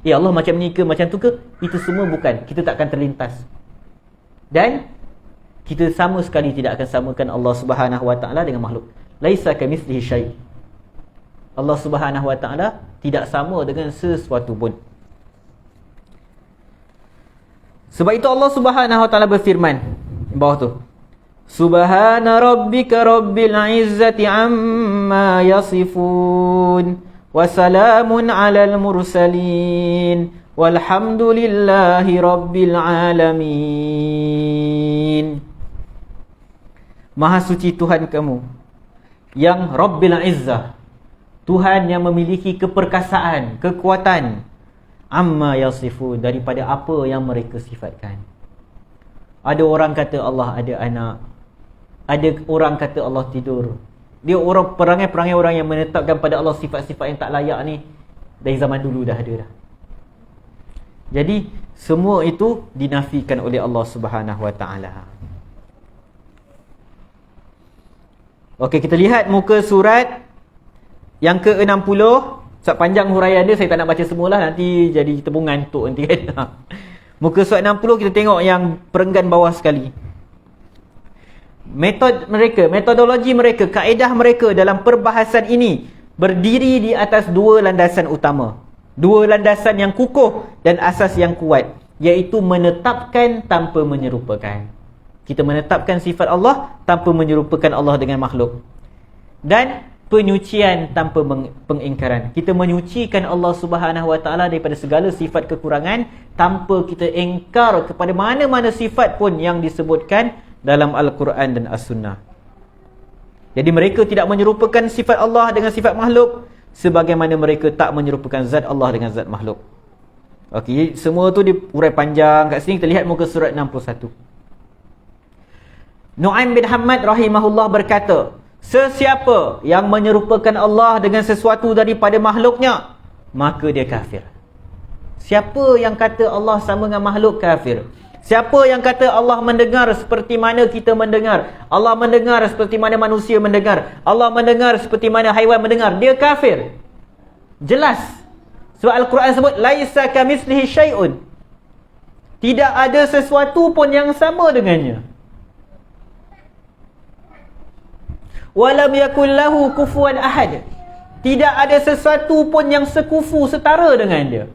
ya Allah macam ni ke, macam tu ke, itu semua bukan. Kita tak akan terlintas. Dan kita sama sekali tidak akan samakan Allah Subhanahu Wa Taala dengan makhluk. Laisa kamitslihi syai'. Allah Subhanahu Wa Taala tidak sama dengan sesuatu pun. Sebab itu Allah Subhanahu Wa Taala berfirman di bawah tu, Subhana rabbika rabbil izzati amma yasifun wa salamun alal mursalin walhamdulillahi rabbil alamin. Maha suci Tuhan kamu yang Rabbil Izzah, Tuhan yang memiliki keperkasaan, kekuatan, amma yasifun, daripada apa yang mereka sifatkan. Ada orang kata Allah ada anak, ada orang kata Allah tidur. Dia orang perangai-perangai orang yang menetapkan pada Allah sifat-sifat yang tak layak ni dari zaman dulu dah ada dah. Jadi semua itu dinafikan oleh Allah Subhanahu Wa Taala. Okey, kita lihat muka surat yang ke-60. Sebab panjang huraian dia, saya tak nak baca semualah, nanti jadi kita pun ngantuk nanti kan. Muka surat 60 kita tengok yang perenggan bawah sekali. Metodologi mereka, kaedah mereka dalam perbahasan ini berdiri di atas dua landasan utama. Dua landasan yang kukuh dan asas yang kuat, iaitu menetapkan tanpa menyerupakan. Kita menetapkan sifat Allah tanpa menyerupakan Allah dengan makhluk. Dan penyucian tanpa pengingkaran. Kita menyucikan Allah Subhanahu Wa Taala daripada segala sifat kekurangan tanpa kita ingkar kepada mana-mana sifat pun yang disebutkan dalam Al-Quran dan As-Sunnah. Jadi mereka tidak menyerupakan sifat Allah dengan sifat makhluk, sebagaimana mereka tak menyerupakan zat Allah dengan zat makhluk. Okey, semua tu diurai panjang kat sini. Kita lihat muka surat 61. Nu'aim bin Hamad rahimahullah berkata, sesiapa yang menyerupakan Allah dengan sesuatu daripada makhluknya, maka dia kafir. Siapa yang kata Allah sama dengan makhluk, kafir. Siapa yang kata Allah mendengar seperti mana kita mendengar, Allah mendengar seperti mana manusia mendengar, Allah mendengar seperti mana haiwan mendengar, dia kafir. Jelas. Sebab Al-Quran sebut laisa kamitslihi syai'un. Tidak ada sesuatu pun yang sama dengannya. Walam yakul lahu kufuwan ahad. Tidak ada sesuatu pun yang sekufu, setara dengan dia.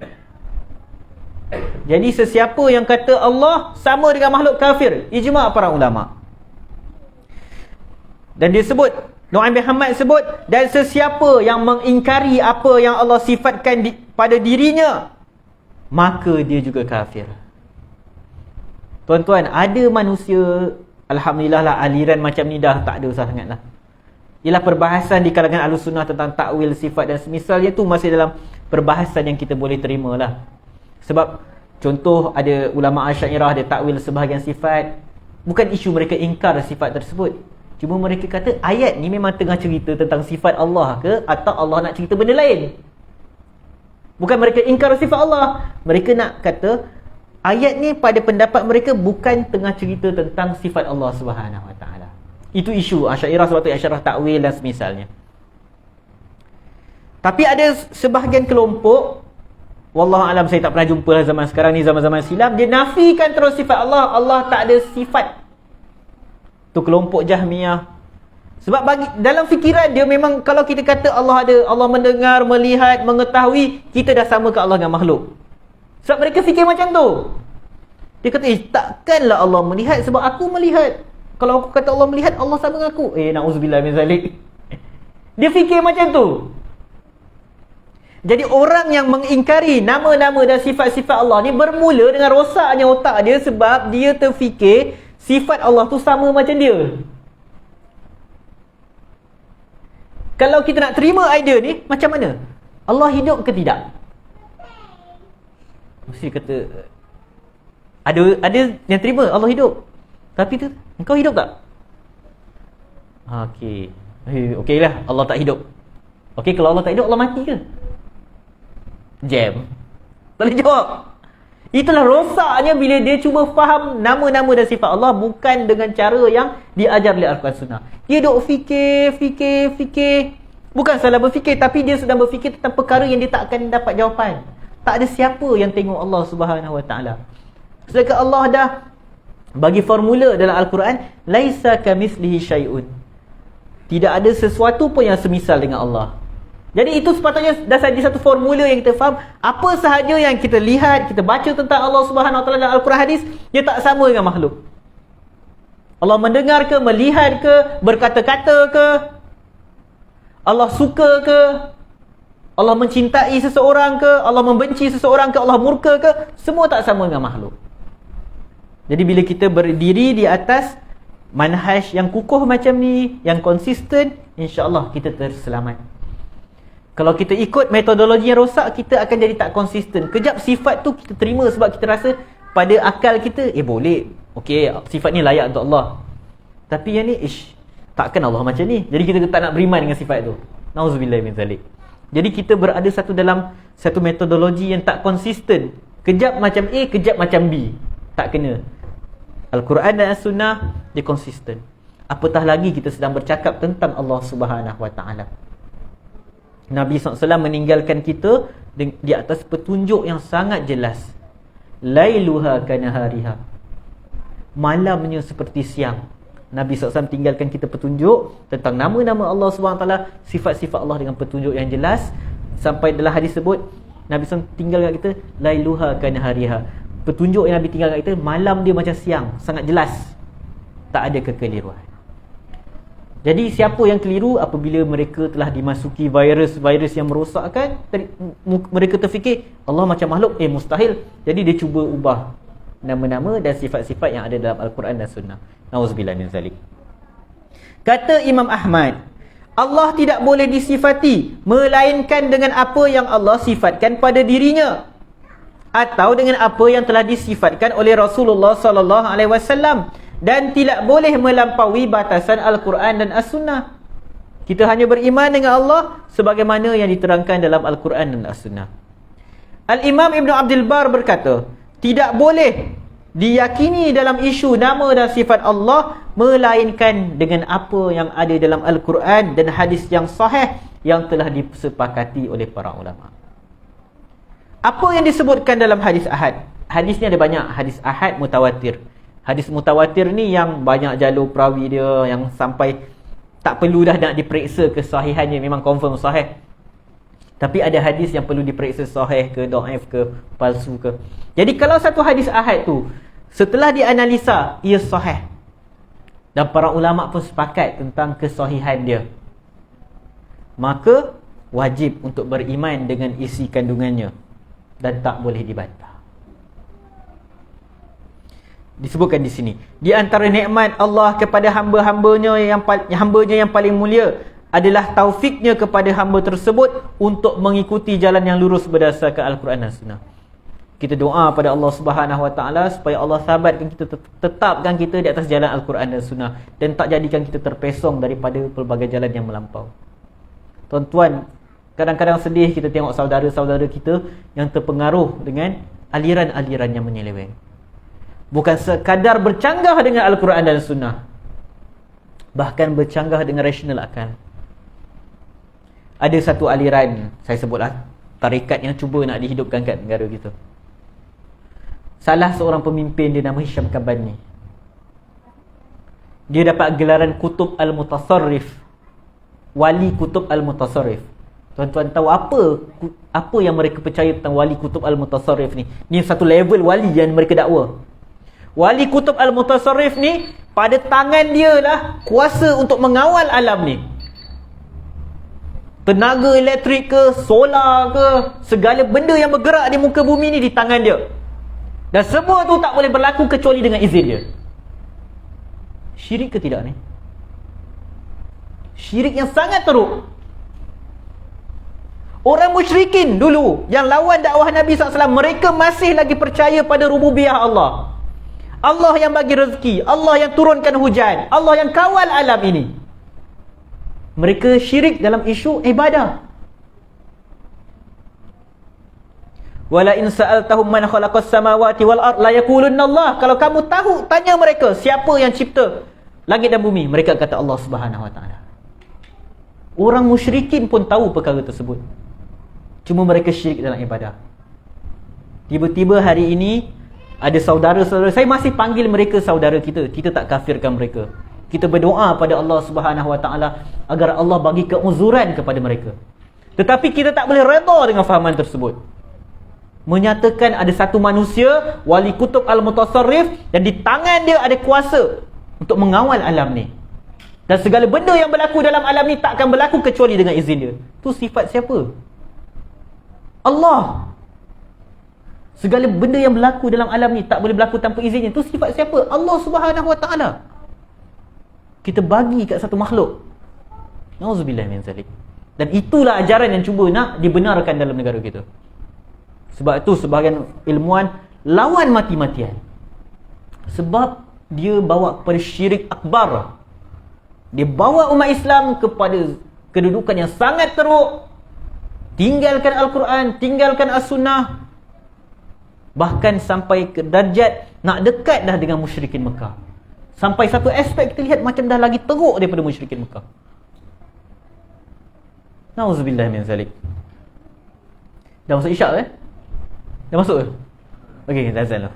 Jadi sesiapa yang kata Allah sama dengan makhluk, kafir. Ijma' para ulama. Dan dia sebut, Nu'aim bin Hamad sebut, dan sesiapa yang mengingkari apa yang Allah sifatkan pada dirinya, maka dia juga kafir. Tuan-tuan, ada manusia, alhamdulillah lah, aliran macam ni dah tak ada usah sangat lah. Ialah perbahasan di kalangan Ahlussunnah tentang takwil sifat dan semisalnya tu masih dalam perbahasan yang kita boleh terima lah. Sebab contoh ada ulama Asy'ariyah ada takwil sebahagian sifat, bukan isu mereka ingkar sifat tersebut. Cuma mereka kata ayat ni memang tengah cerita tentang sifat Allah ke atau Allah nak cerita benda lain. Bukan mereka ingkar sifat Allah. Mereka nak kata ayat ni pada pendapat mereka bukan tengah cerita tentang sifat Allah Subhanahu Wa Taala. Itu isu Asy'ariyah, sebab tu Asy'ariyah takwil dan semisalnya. Tapi ada sebahagian kelompok, wallahu alam, saya tak pernah jumpa lah zaman sekarang ni, zaman-zaman silam, dia nafikan terus sifat Allah. Allah tak ada sifat. Tu kelompok Jahmiyah. Sebab bagi dalam fikiran dia memang kalau kita kata Allah ada, Allah mendengar, melihat, mengetahui, kita dah samakan Allah dengan makhluk. Sebab mereka fikir macam tu. Dia kata, takkanlah Allah melihat sebab aku melihat. Kalau aku kata Allah melihat, Allah sama dengan aku. Na'udzubillah min zalik. Dia fikir macam tu. Jadi orang yang mengingkari nama-nama dan sifat-sifat Allah ni bermula dengan rosaknya otak dia sebab dia terfikir sifat Allah tu sama macam dia. Kalau kita nak terima idea ni, macam mana? Allah hidup ke tidak? Mesti kata ada yang terima Allah hidup. Tapi tu, engkau hidup tak? Okey. Okeylah, Allah tak hidup. Okey, kalau Allah tak hidup, Allah mati ke? Jam. Tak boleh jawab. Itulah rosaknya bila dia cuba faham nama-nama dan sifat Allah bukan dengan cara yang diajar oleh Al-Quran Sunnah. Dia duk fikir. Bukan salah berfikir, tapi dia sedang berfikir tentang perkara yang dia tak akan dapat jawapan. Tak ada siapa yang tengok Allah Subhanahu Wa Taala. Sedangkan Allah dah bagi formula dalam Al-Quran, laisa kamitslihi syai'un. Tidak ada sesuatu pun yang semisal dengan Allah. Jadi itu sepatutnya dah jadi satu formula yang kita faham. Apa sahaja yang kita lihat, kita baca tentang Allah Subhanahu Wa Taala dalam Al-Quran, hadis, dia tak sama dengan makhluk. Allah mendengar ke, melihat ke, berkata-kata ke, Allah suka ke, Allah mencintai seseorang ke, Allah membenci seseorang ke, Allah murka ke, semua tak sama dengan makhluk. Jadi bila kita berdiri di atas manhaj yang kukuh macam ni, yang konsisten, insya-Allah kita terselamat. Kalau kita ikut metodologi yang rosak, kita akan jadi tak konsisten. Kejap sifat tu kita terima sebab kita rasa pada akal kita, boleh. Okey, sifat ni layak untuk Allah. Tapi yang ni, takkan Allah macam ni. Jadi kita tak nak beriman dengan sifat tu. Nauzubillah min zalik. Jadi kita berada dalam satu metodologi yang tak konsisten. Kejap macam A, kejap macam B. Tak kena. Al-Quran dan As-Sunnah, dia konsisten. Apatah lagi kita sedang bercakap tentang Allah Subhanahu Wa Taala. Nabi SAW meninggalkan kita di atas petunjuk yang sangat jelas. Lailuha kanahariha. Malamnya seperti siang. Nabi SAW tinggalkan kita petunjuk tentang nama-nama Allah SWT, sifat-sifat Allah dengan petunjuk yang jelas. Sampai dalam hadis sebut, Nabi SAW tinggalkan kita lailuha kanahariha. Petunjuk yang Nabi tinggalkan kita, malam dia macam siang, sangat jelas. Tak ada kekeliruan. Jadi siapa yang keliru apabila mereka telah dimasuki virus-virus yang merosakkan, mereka terfikir Allah macam makhluk, mustahil. Jadi dia cuba ubah nama-nama dan sifat-sifat yang ada dalam Al-Quran dan Sunnah. Nauzubillah min zalik. Kata Imam Ahmad, Allah tidak boleh disifati melainkan dengan apa yang Allah sifatkan pada dirinya atau dengan apa yang telah disifatkan oleh Rasulullah sallallahu alaihi wasallam. Dan tidak boleh melampaui batasan Al-Quran dan As-Sunnah. Kita hanya beriman dengan Allah sebagaimana yang diterangkan dalam Al-Quran dan As-Sunnah. Al-Imam Ibn Abdul Bar berkata, tidak boleh diyakini dalam isu nama dan sifat Allah melainkan dengan apa yang ada dalam Al-Quran dan hadis yang sahih yang telah disepakati oleh para ulama. Apa yang disebutkan dalam hadis ahad? Hadis ni ada banyak. Hadis ahad mutawatir. Hadis mutawatir ni yang banyak jalur perawi dia, yang sampai tak perlu dah nak diperiksa kesahihannya, memang confirm sahih. Tapi ada hadis yang perlu diperiksa sahih ke, dhaif ke, palsu ke. Jadi kalau satu hadis ahad tu setelah dianalisa ia sahih dan para ulama pun sepakat tentang kesahihan dia, maka wajib untuk beriman dengan isi kandungannya dan tak boleh dibantah. disebutkan di sini. Di antara nikmat Allah kepada hamba-hambanya yang paling mulia adalah taufiknya kepada hamba tersebut untuk mengikuti jalan yang lurus berdasarkan Al-Quran dan Sunnah. Kita doa pada Allah Subhanahu Wa Taala supaya Allah sabatkan kita, tetapkan kita di atas jalan Al-Quran dan Sunnah, dan tak jadikan kita terpesong daripada pelbagai jalan yang melampau. Tuan-tuan, kadang-kadang sedih kita tengok saudara-saudara kita yang terpengaruh dengan aliran-aliran yang menyeleweng. Bukan sekadar bercanggah dengan Al-Quran dan Sunnah, bahkan bercanggah dengan rasional akal. Ada satu aliran, saya sebutlah, tarikat yang cuba nak dihidupkan kat negara kita. Salah seorang pemimpin, dia nama Hisham Kabani. Dia dapat gelaran Kutub Al-Mutasarrif, Wali Kutub Al-Mutasarrif. Tuan-tuan tahu apa yang mereka percaya tentang Wali Kutub Al-Mutasarrif ni? Ni satu level wali yang mereka dakwa. Wali Kutub Al-Mutasarrif ni, pada tangan dia lah kuasa untuk mengawal alam ni. Tenaga elektrik ke, solar ke, segala benda yang bergerak di muka bumi ni di tangan dia. Dan semua tu tak boleh berlaku kecuali dengan izin dia. Syirik ke tidak ni? Syirik yang sangat teruk. Orang musyrikin dulu yang lawan dakwah Nabi SAW, mereka masih lagi percaya pada rububiyah Allah. Allah yang bagi rezeki, Allah yang turunkan hujan, Allah yang kawal alam ini. Mereka syirik dalam isu ibadah. Wala in sa'altahum man khalaqas samawati wal ard la yaqulunna Allah. Kalau kamu tahu, tanya mereka siapa yang cipta langit dan bumi, mereka kata Allah Subhanahu Wa Taala. Orang musyrikin pun tahu perkara tersebut, cuma mereka syirik dalam ibadah. Tiba-tiba hari ini ada saudara-saudara, saya masih panggil mereka saudara kita. Kita tak kafirkan mereka. Kita berdoa pada Allah Subhanahu Wa Taala agar Allah bagi keuzuran kepada mereka. Tetapi kita tak boleh redha dengan fahaman tersebut. Menyatakan ada satu manusia, Wali Kutub Al-Mutasarrif, dan di tangan dia ada kuasa untuk mengawal alam ni. Dan segala benda yang berlaku dalam alam ni tak akan berlaku kecuali dengan izin dia. Tu sifat siapa? Allah. Segala benda yang berlaku dalam alam ni tak boleh berlaku tanpa izinnya. Tu sifat siapa? Allah Subhanahu Wa Taala. Kita bagi kat satu makhluk. Nauzubillah min zalik. Dan itulah ajaran yang cuba nak dibenarkan dalam negara kita. Sebab itu sebahagian ilmuwan lawan mati-matian. Sebab dia bawa kepada syirik akbar. Dia bawa umat Islam kepada kedudukan yang sangat teruk. Tinggalkan Al-Quran, tinggalkan As-Sunnah. Bahkan sampai ke darjat nak dekat dah dengan musyrikin Mekah. Sampai satu aspek kita lihat macam dah lagi teruk daripada musyrikin Mekah. Nauzubillah min zalik. Dah masuk isyak Dah masuk ke? Okey, kita azan lah.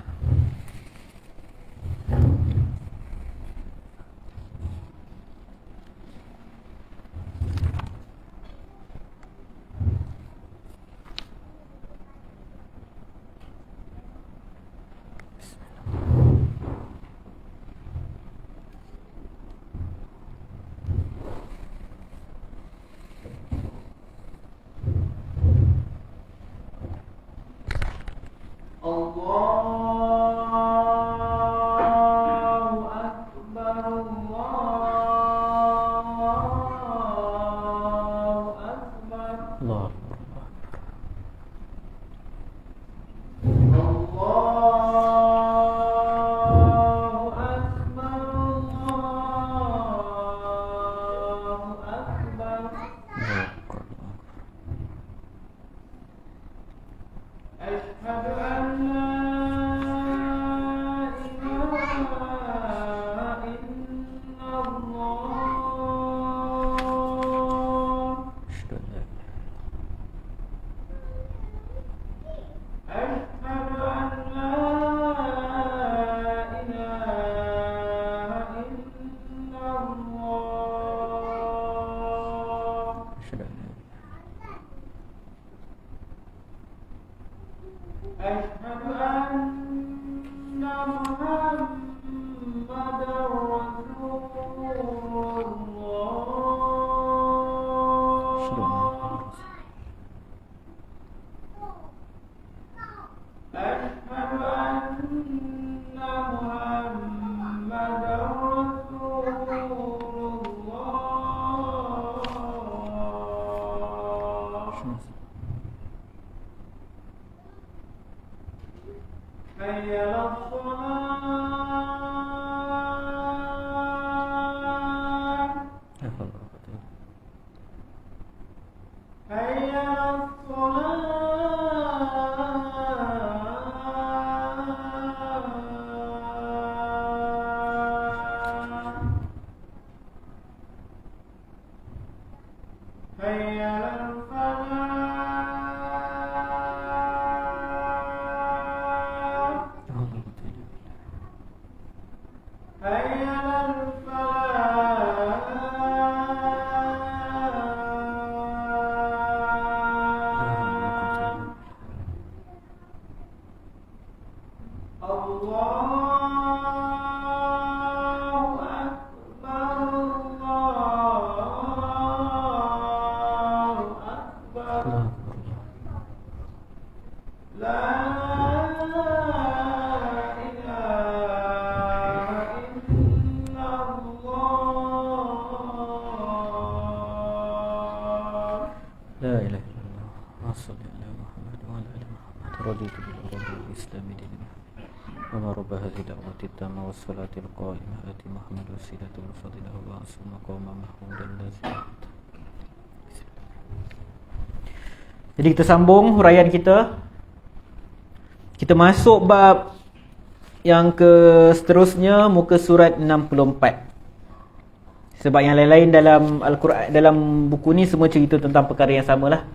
أشهد أن محمدا La ilaha illallah. Wassallallahu ala Muhammad wa ala ali Muhammad. Raditu bil Islam dinan. Wa ma rabba hadhihi da'wati tamma was salatil qa'imah ati Muhammad wasilatul fadilah wa asma qawma mahmudan lazim. Jadi kita sambung huraian kita. Kita masuk bab yang ke seterusnya, muka surat 64. Sebab yang lain-lain dalam Al-Quran, dalam buku ni semua cerita tentang perkara yang samalah.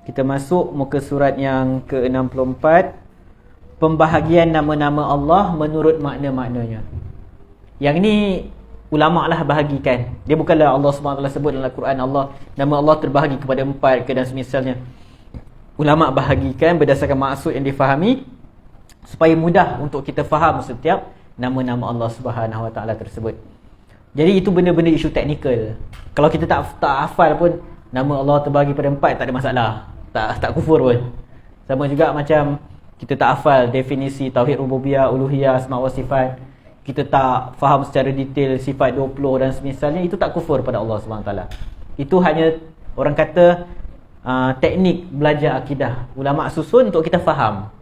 Kita masuk muka surat yang ke-64, pembahagian nama-nama Allah menurut makna-maknanya. Yang ni ulama' lah bahagikan. Dia bukanlah Allah SWT sebut dalam Al-Quran Allah, nama Allah terbahagi kepada 4 ke dan semisalnya. Ulama' bahagikan berdasarkan maksud yang difahami supaya mudah untuk kita faham setiap nama-nama Allah SWT tersebut. Jadi itu benda-benda isu teknikal. Kalau kita tak hafal pun nama Allah terbahagi pada 4, tak ada masalah. Tak kufur pun. Sama juga macam kita tak hafal definisi tauhid rububiyah, uluhiyah, asma wa sifat. Kita tak faham secara detail sifat 20 dan semisalnya, itu tak kufur pada Allah SWT. Itu hanya orang kata teknik belajar akidah. Ulama susun untuk kita faham.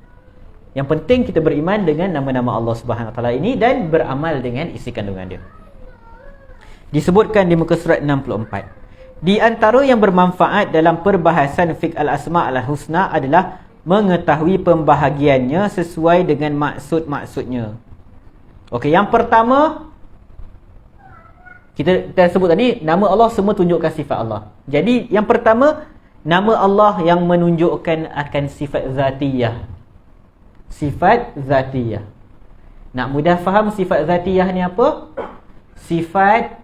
Yang penting kita beriman dengan nama-nama Allah SWT ini dan beramal dengan isi kandungan dia. Disebutkan di muka surat 64. Di antara yang bermanfaat dalam perbahasan fiqh al-asma' al-husna adalah mengetahui pembahagiannya sesuai dengan maksud-maksudnya. Okey, yang pertama kita sebut tadi, nama Allah semua tunjukkan sifat Allah. Jadi yang pertama, nama Allah yang menunjukkan akan sifat zatiyah. Sifat zatiyah. Nak mudah faham sifat zatiyah ni apa? Sifat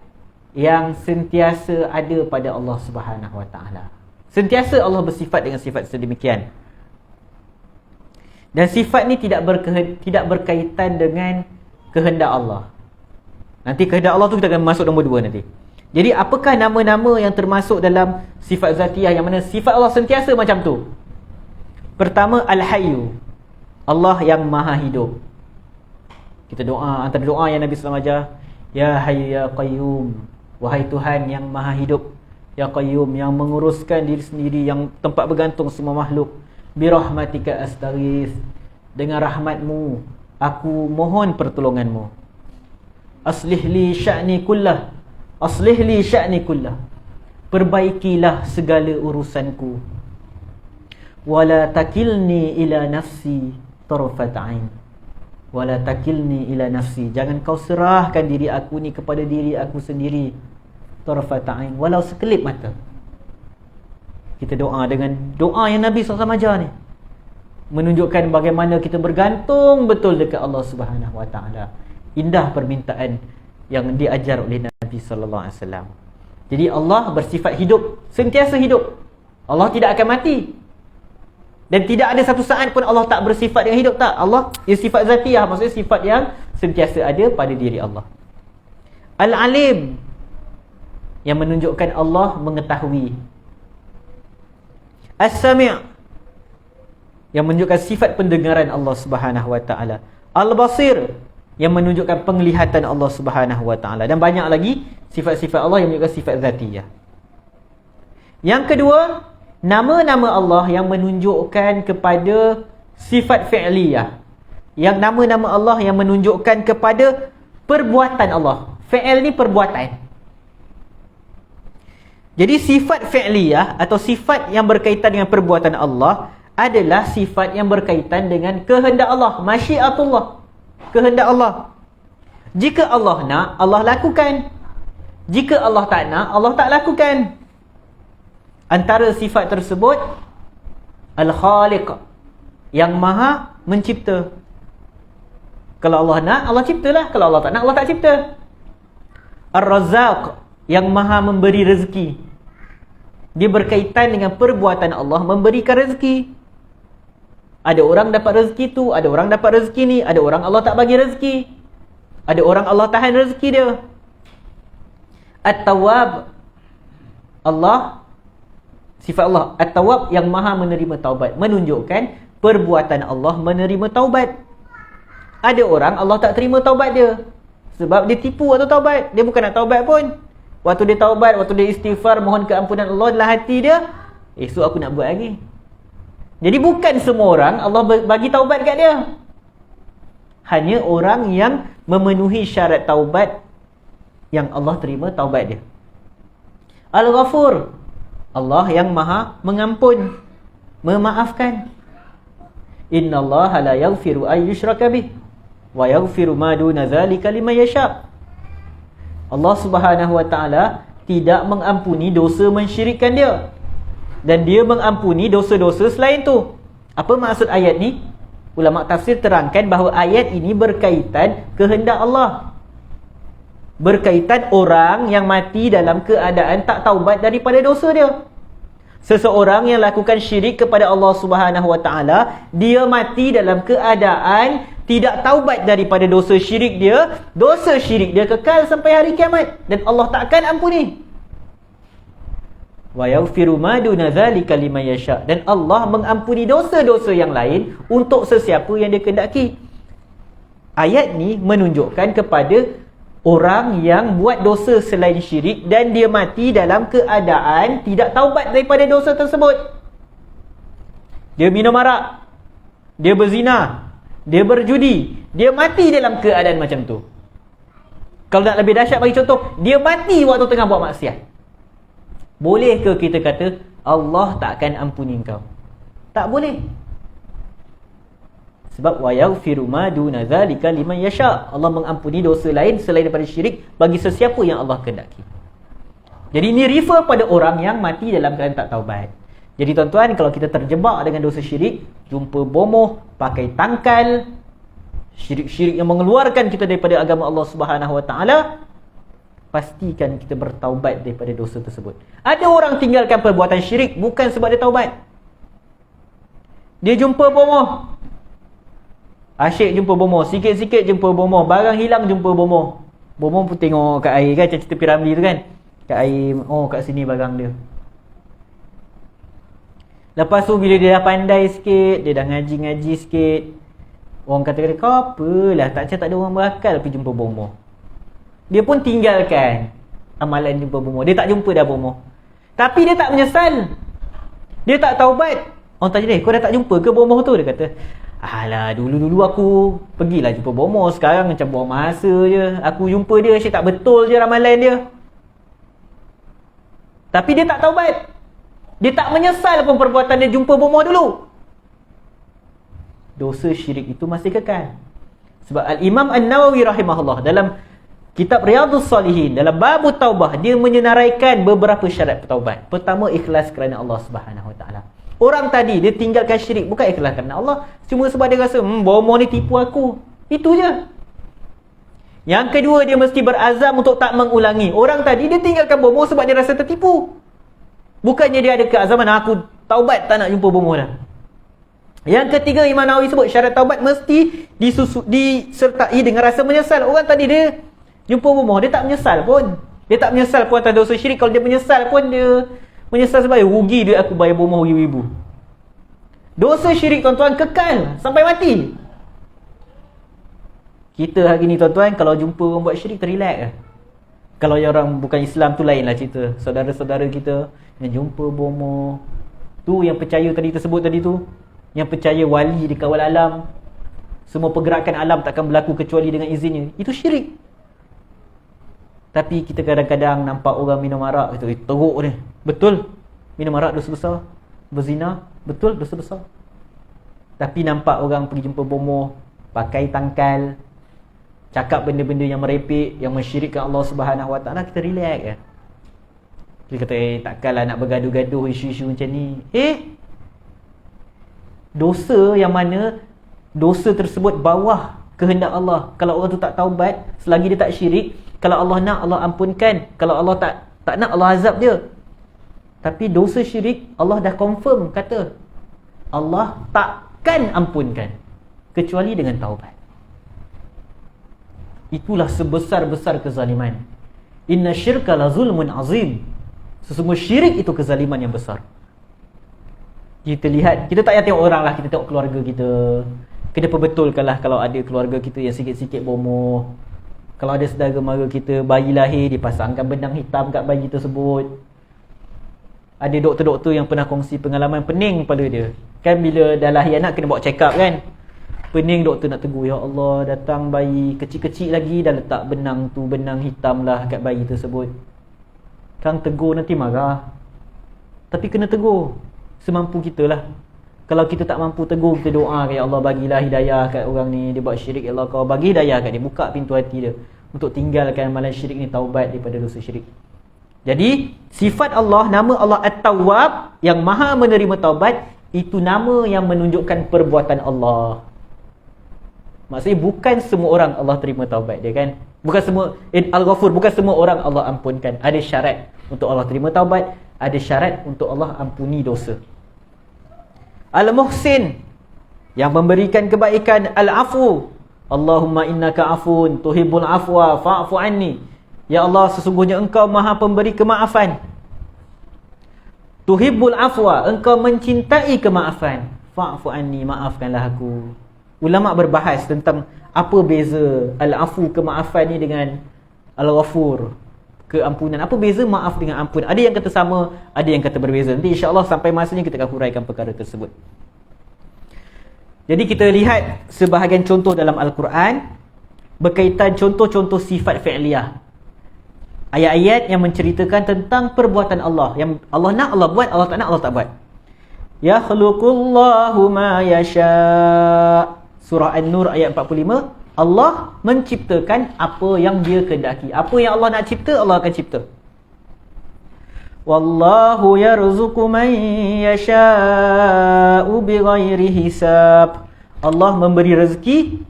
yang sentiasa ada pada Allah Subhanahu Wa Taala. Sentiasa Allah bersifat dengan sifat sedemikian. Dan sifat ni tidak berkaitan dengan kehendak Allah. Nanti kehendak Allah tu kita akan masuk nombor 2 nanti. Jadi apakah nama-nama yang termasuk dalam sifat zatiyah yang mana sifat Allah sentiasa macam tu? Pertama, Al-Hayyu, Allah yang maha hidup. Kita doa, antara doa yang Nabi SAW ajar, Ya Hayyu Ya Qayyum, wahai Tuhan yang maha hidup, Ya Qayyum, yang menguruskan diri sendiri, yang tempat bergantung semua makhluk. Birahmatika astaghith, dengan rahmatmu aku mohon pertolonganmu. Aslih li sya'ni kullah, aslih li sya'ni kullah, perbaikilah segala urusanku. Wala takilni ila nafsi tarfat ain, wala takilni ila nafsi, jangan kau serahkan diri aku ni kepada diri aku sendiri, tarfat ain, walau sekelip mata. Kita doa dengan doa yang Nabi SAW ajar ni, menunjukkan bagaimana kita bergantung betul dekat Allah Subhanahu Wa Taala. Indah permintaan yang diajar oleh Nabi SAW. Jadi Allah bersifat hidup, sentiasa hidup. Allah tidak akan mati. Dan tidak ada satu saat pun Allah tak bersifat dengan hidup, tak. Allah ia sifat zatiyah, maksudnya sifat yang sentiasa ada pada diri Allah. Al-Alim, yang menunjukkan Allah mengetahui. As-Sami', yang menunjukkan sifat pendengaran Allah Subhanahu Wa Taala. Al-Basir, yang menunjukkan penglihatan Allah Subhanahu Wa Taala. Dan banyak lagi sifat-sifat Allah yang menunjukkan sifat zatiyah. Yang kedua, nama-nama Allah yang menunjukkan kepada sifat fi'liyah, Yang nama-nama Allah yang menunjukkan kepada perbuatan Allah. Fi'il ni perbuatan. Jadi sifat fi'liyah atau sifat yang berkaitan dengan perbuatan Allah adalah sifat yang berkaitan dengan kehendak Allah, masyiatullah, kehendak Allah. Jika Allah nak, Allah lakukan. Jika Allah tak nak, Allah tak lakukan. Antara sifat tersebut, Al-Khaliq, yang maha mencipta. Kalau Allah nak, Allah ciptalah. Kalau Allah tak nak, Allah tak cipta. Ar-Razzaq, yang maha memberi rezeki. Dia berkaitan dengan perbuatan Allah memberikan rezeki. Ada orang dapat rezeki tu, ada orang dapat rezeki ni, ada orang Allah tak bagi rezeki. Ada orang Allah tahan rezeki dia. At-Tawwab, Allah, sifat Allah At-Tawwab, yang maha menerima taubat, menunjukkan perbuatan Allah menerima taubat. Ada orang Allah tak terima taubat dia sebab dia tipu waktu taubat. Dia bukan nak taubat pun. Waktu dia taubat, waktu dia istighfar, mohon keampunan Allah dalam hati dia, esok aku nak buat lagi. Jadi bukan semua orang Allah bagi taubat kat dia. Hanya orang yang memenuhi syarat taubat yang Allah terima taubat dia. Al-Ghafur, Allah yang maha mengampun, memaafkan. Innallaha la yaghfiru ay yushraka bih wa yaghfiru ma duna dzalika liman yasha. Allah Subhanahu wa taala tidak mengampuni dosa mensyirikkan dia, dan dia mengampuni dosa-dosa selain tu. Apa maksud ayat ni? Ulama tafsir terangkan bahawa ayat ini berkaitan kehendak Allah, berkaitan orang yang mati dalam keadaan tak taubat daripada dosa dia. Seseorang yang lakukan syirik kepada Allah Subhanahu wa taala, dia mati dalam keadaan tidak taubat daripada dosa syirik dia, dosa syirik dia kekal sampai hari kiamat dan Allah takkan ampuni. Wa yaghfiru ma duna dzalika liman yasha, dan Allah mengampuni dosa-dosa yang lain untuk sesiapa yang dia kehendaki. Ayat ni menunjukkan kepada orang yang buat dosa selain syirik dan dia mati dalam keadaan tidak taubat daripada dosa tersebut. Dia minum arak, dia berzina, dia berjudi, dia mati dalam keadaan macam tu. Kalau nak lebih dahsyat bagi contoh, dia mati waktu tengah buat maksiat. Boleh ke kita kata Allah tak akan ampuni kau? Tak boleh. Sebab wa yaghfiru ma duna dzalika liman yasha. Allah mengampuni dosa lain selain daripada syirik bagi sesiapa yang Allah kehendaki. Jadi ini refer pada orang yang mati dalam keadaan tak taubat. Jadi tuan-tuan, kalau kita terjebak dengan dosa syirik, jumpa bomoh, pakai tangkal, syirik-syirik yang mengeluarkan kita daripada agama Allah Subhanahu wa taala, pastikan kita bertaubat daripada dosa tersebut. Ada orang tinggalkan perbuatan syirik bukan sebab dia taubat. Dia jumpa bomoh, asyik jumpa bomoh, sikit-sikit jumpa bomoh, barang hilang jumpa bomoh. Bomoh pun tengok kat air kan, macam cerita Piramli tu kan, kat air, oh kat sini barang dia. Lepas tu bila dia dah pandai sikit, dia dah ngaji-ngaji sikit, orang kata kau apalah, tak ada orang berakal pergi jumpa bomoh. Dia pun tinggalkan amalan jumpa bomoh. Dia tak jumpa dah bomoh, tapi dia tak menyesal, dia tak taubat. Orang tanya dia, kau dah tak jumpa ke bomoh tu? Dia kata, alah, dulu-dulu aku pergilah jumpa bomoh, sekarang macam buang masa je. Aku jumpa dia, asyik tak betul je ramalan dia. Tapi dia tak taubat. Dia tak menyesal pun perbuatan dia jumpa bomoh dulu. Dosa syirik itu masih kekal. Sebab Al-Imam An-Nawawi rahimahullah dalam kitab Riyadhus Salihin, dalam bab taubah, dia menyenaraikan beberapa syarat taubat. Pertama, ikhlas kerana Allah Subhanahu wa taala. Orang tadi dia tinggalkan syirik bukan ikhlas kerana Allah, cuma sebab dia rasa bomoh ni tipu aku. Itu je. Yang kedua, dia mesti berazam untuk tak mengulangi. Orang tadi dia tinggalkan bomoh sebab dia rasa tertipu. Bukannya dia ada keazaman, aku taubat tak nak jumpa bomoh dah. Yang ketiga, Imam Nawawi sebut syarat taubat mesti disertai dengan rasa menyesal. Orang tadi dia jumpa bomoh, dia tak menyesal pun. Dia tak menyesal pun atas dosa syirik. Kalau dia menyesal pun, dia menyesal sebab rugi duit aku bayar bomoh ribu-ribu. Dosa syirik tuan-tuan kekal sampai mati. Kita hari ni tuan-tuan, kalau jumpa orang buat syirik, terrelax lah. Kalau yang orang bukan Islam tu lainlah cerita. Saudara-saudara kita yang jumpa bomoh tu, yang percaya tadi tersebut tadi tu, yang percaya wali di kawal alam, Semua pergerakan alam takkan berlaku kecuali dengan izinnya. Itu syirik. Tapi kita kadang-kadang nampak orang minum arak, kata, teruk ni. Betul, minum arak dosa besar. Berzina, betul, dosa besar. Tapi nampak orang pergi jumpa bomoh, pakai tangkal, cakap benda-benda yang merepek, yang mensyirikkan Allah Subhanahu Wa Taala, kita relax kan. Kita kata, takkanlah nak bergaduh-gaduh isu-isu macam ni. Dosa yang mana dosa tersebut bawah kehendak Allah. Kalau orang tu tak taubat, selagi dia tak syirik, kalau Allah nak, Allah ampunkan. Kalau Allah tak nak, Allah azab dia. Tapi dosa syirik, Allah dah confirm, kata Allah takkan ampunkan kecuali dengan taubat. Itulah sebesar-besar kezaliman. Inna syirka la zulmun azim. Sesungguhnya syirik itu kezaliman yang besar. Kita lihat, kita tak payah tengok orang lah, kita tengok keluarga kita. Kita perbetulkanlah kalau ada keluarga kita yang sikit-sikit bomoh. Kalau ada saudara mara kita, bayi lahir, dipasangkan benang hitam kat bayi tersebut. Ada doktor-doktor yang pernah kongsi pengalaman pening pada dia. Kan bila dah lahir anak, kena bawa check up kan. Pening, doktor nak tegur, ya Allah, datang bayi kecil-kecil lagi, dah letak benang tu, benang hitam lah kat bayi tersebut. Kang tegur nanti marah. Tapi kena tegur semampu kita lah. Kalau kita tak mampu tegur, kita doa, ya Allah, bagilah hidayah kat orang ni, dia buat syirik, ya Allah, kau bagi hidayah kat dia, buka pintu hati dia untuk tinggalkan amalan syirik ni, taubat daripada dosa syirik. Jadi sifat Allah, nama Allah At-Tawwab, yang maha menerima taubat, itu nama yang menunjukkan perbuatan Allah. Maksudnya bukan semua orang Allah terima taubat dia kan. Bukan semua Al-Ghafur, bukan semua orang Allah ampunkan. Ada syarat untuk Allah terima taubat, ada syarat untuk Allah ampuni dosa. Al-Muhsin, yang memberikan kebaikan. Al-Afu, Allahumma innaka afun tuhibbul afwa fa'fu anni. Ya Allah, sesungguhnya engkau maha pemberi kemaafan. Tuhibbul afwa, engkau mencintai kemaafan. Fa'fu anni, maafkanlah aku. Ulama berbahas tentang apa beza Al-Afu, kemaafan ni, dengan Al-Ghafur, keampunan. Apa beza maaf dengan ampun? Ada yang kata sama, ada yang kata berbeza. Nanti insya-Allah sampai masanya kita akan huraikan perkara tersebut. Jadi kita lihat sebahagian contoh dalam Al-Quran berkaitan contoh-contoh sifat fi'liyah. Ayat-ayat yang menceritakan tentang perbuatan Allah. Yang Allah nak, Allah buat, Allah tak nak, Allah tak buat. Ya khluqullahu ma yasha'. Surah An-Nur ayat 45. Allah menciptakan apa yang dia kehendaki. Apa yang Allah nak cipta, Allah akan cipta. Wallahu yarzuqu man yasha'u bighairi hisab. Allah memberi rezeki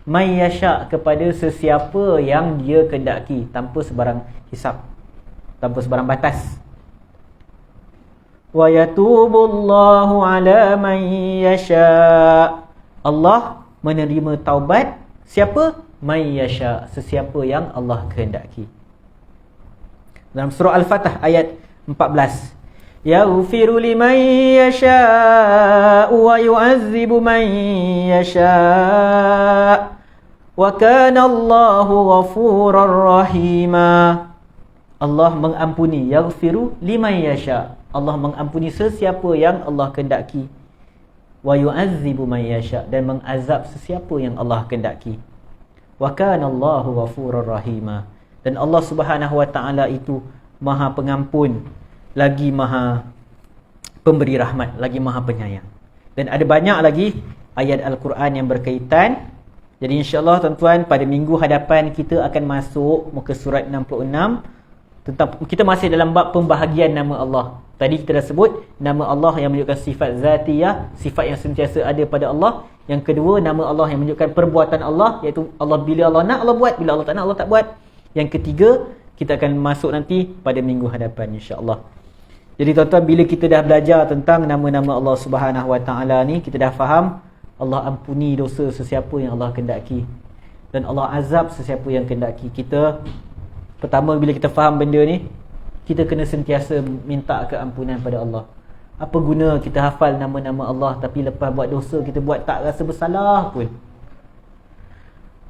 man yasha' kepada sesiapa yang dia kehendaki, tanpa sebarang hisab, tanpa sebarang batas. Wa yatubullahu ala man yasha'. Allah menerima taubat siapa? Man yasha', sesiapa yang Allah kehendaki. Dalam surah Al-Fatah ayat 14. Yaghfiru liman yasha'u wa yu'azzibu man yasha'. Wa kana Allahu ghafurar rahima. Allah mengampuni. Yaghfiru liman yasha'. Allah mengampuni sesiapa yang Allah kehendaki. Wa yu'azzibu man yasha', dan mengazab sesiapa yang Allah kehendaki. Wa kana Allahu ghafurur rahima, dan Allah Subhanahu wa taala itu Maha Pengampun, lagi Maha Pemberi rahmat, lagi Maha Penyayang. Dan ada banyak lagi ayat Al-Quran yang berkaitan. Jadi insya-Allah tuan-tuan, pada minggu hadapan kita akan masuk muka surat 66 tentang, kita masih dalam bab pembahagian nama Allah. Tadi kita dah sebut nama Allah yang menunjukkan sifat zatiyah, sifat yang sentiasa ada pada Allah. Yang kedua, nama Allah yang menunjukkan perbuatan Allah, iaitu Allah, bila Allah nak Allah buat, bila Allah tak nak Allah tak buat. Yang ketiga, kita akan masuk nanti pada minggu hadapan insya-Allah. Jadi tuan-tuan, bila kita dah belajar tentang nama-nama Allah Subhanahu wa taala ni, kita dah faham Allah ampuni dosa sesiapa yang Allah kehendaki, dan Allah azab sesiapa yang kehendaki. Kita pertama, bila kita faham benda ni, kita kena sentiasa minta keampunan pada Allah. Apa guna kita hafal nama-nama Allah tapi lepas buat dosa kita buat tak rasa bersalah pun.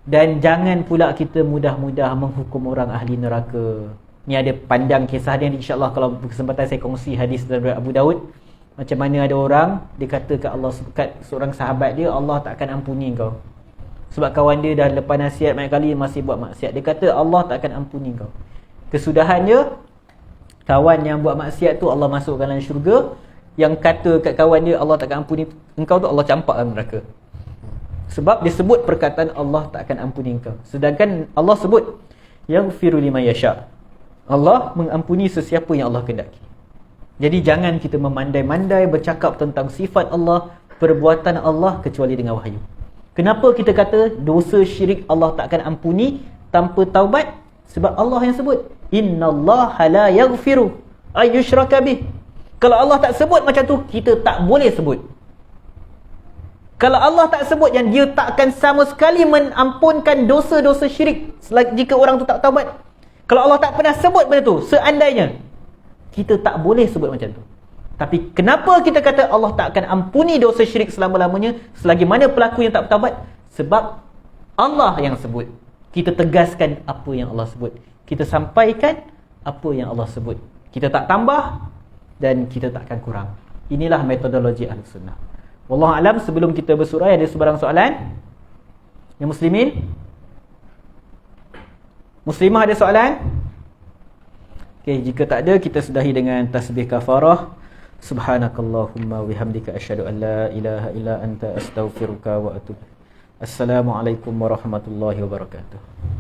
Dan jangan pula kita mudah-mudah menghukum orang ahli neraka. Ni ada pandang kisah dia, insya-Allah kalau berkesempatan saya kongsi hadis daripada Abu Daud. Macam mana ada orang dia kata kat Allah, kat seorang sahabat dia, Allah tak akan ampuni kau sebab kawan dia dah lepas nasihat banyak kali masih buat maksiat. Dia kata Allah tak akan ampuni kau. Kesudahannya kawan yang buat maksiat tu Allah masukkan dalam syurga, yang kata kat kawan dia Allah tak akan ampuni engkau tu Allah campak dalam neraka. Sebab dia sebut perkataan Allah tak akan ampuni engkau. Sedangkan Allah sebut yaghfiru liman yasha. Allah mengampuni sesiapa yang Allah kehendaki. Jadi jangan kita memandai-mandai bercakap tentang sifat Allah, perbuatan Allah kecuali dengan wahyu. Kenapa kita kata dosa syirik Allah tak akan ampuni tanpa taubat? Sebab Allah yang sebut, innallaha la yaghfiru ayyushraka bih. Kalau Allah tak sebut macam tu, kita tak boleh sebut. Kalau Allah tak sebut yang dia tak akan sama sekali mengampunkan dosa-dosa syirik jika orang tu tak taubat. Kalau Allah tak pernah sebut benda tu, seandainya, kita tak boleh sebut macam tu. Tapi kenapa kita kata Allah tak akan ampuni dosa syirik selama-lamanya selagi mana pelaku yang tak bertaubat? Sebab Allah yang sebut. Kita tegaskan apa yang Allah sebut. Kita sampaikan apa yang Allah sebut. Kita tak tambah dan kita tak akan kurang. Inilah metodologi Ahlus Sunnah. Wallahu alam. Sebelum kita bersurai, ada sebarang soalan? Yang muslimin? Muslimah ada soalan? Okey, jika tak ada, kita sudahi dengan tasbih kafarah. Subhanakallahumma wihamdika asyhadu an la ilaha illa anta astaghfiruka wa atubu. Assalamualaikum warahmatullahi wabarakatuh.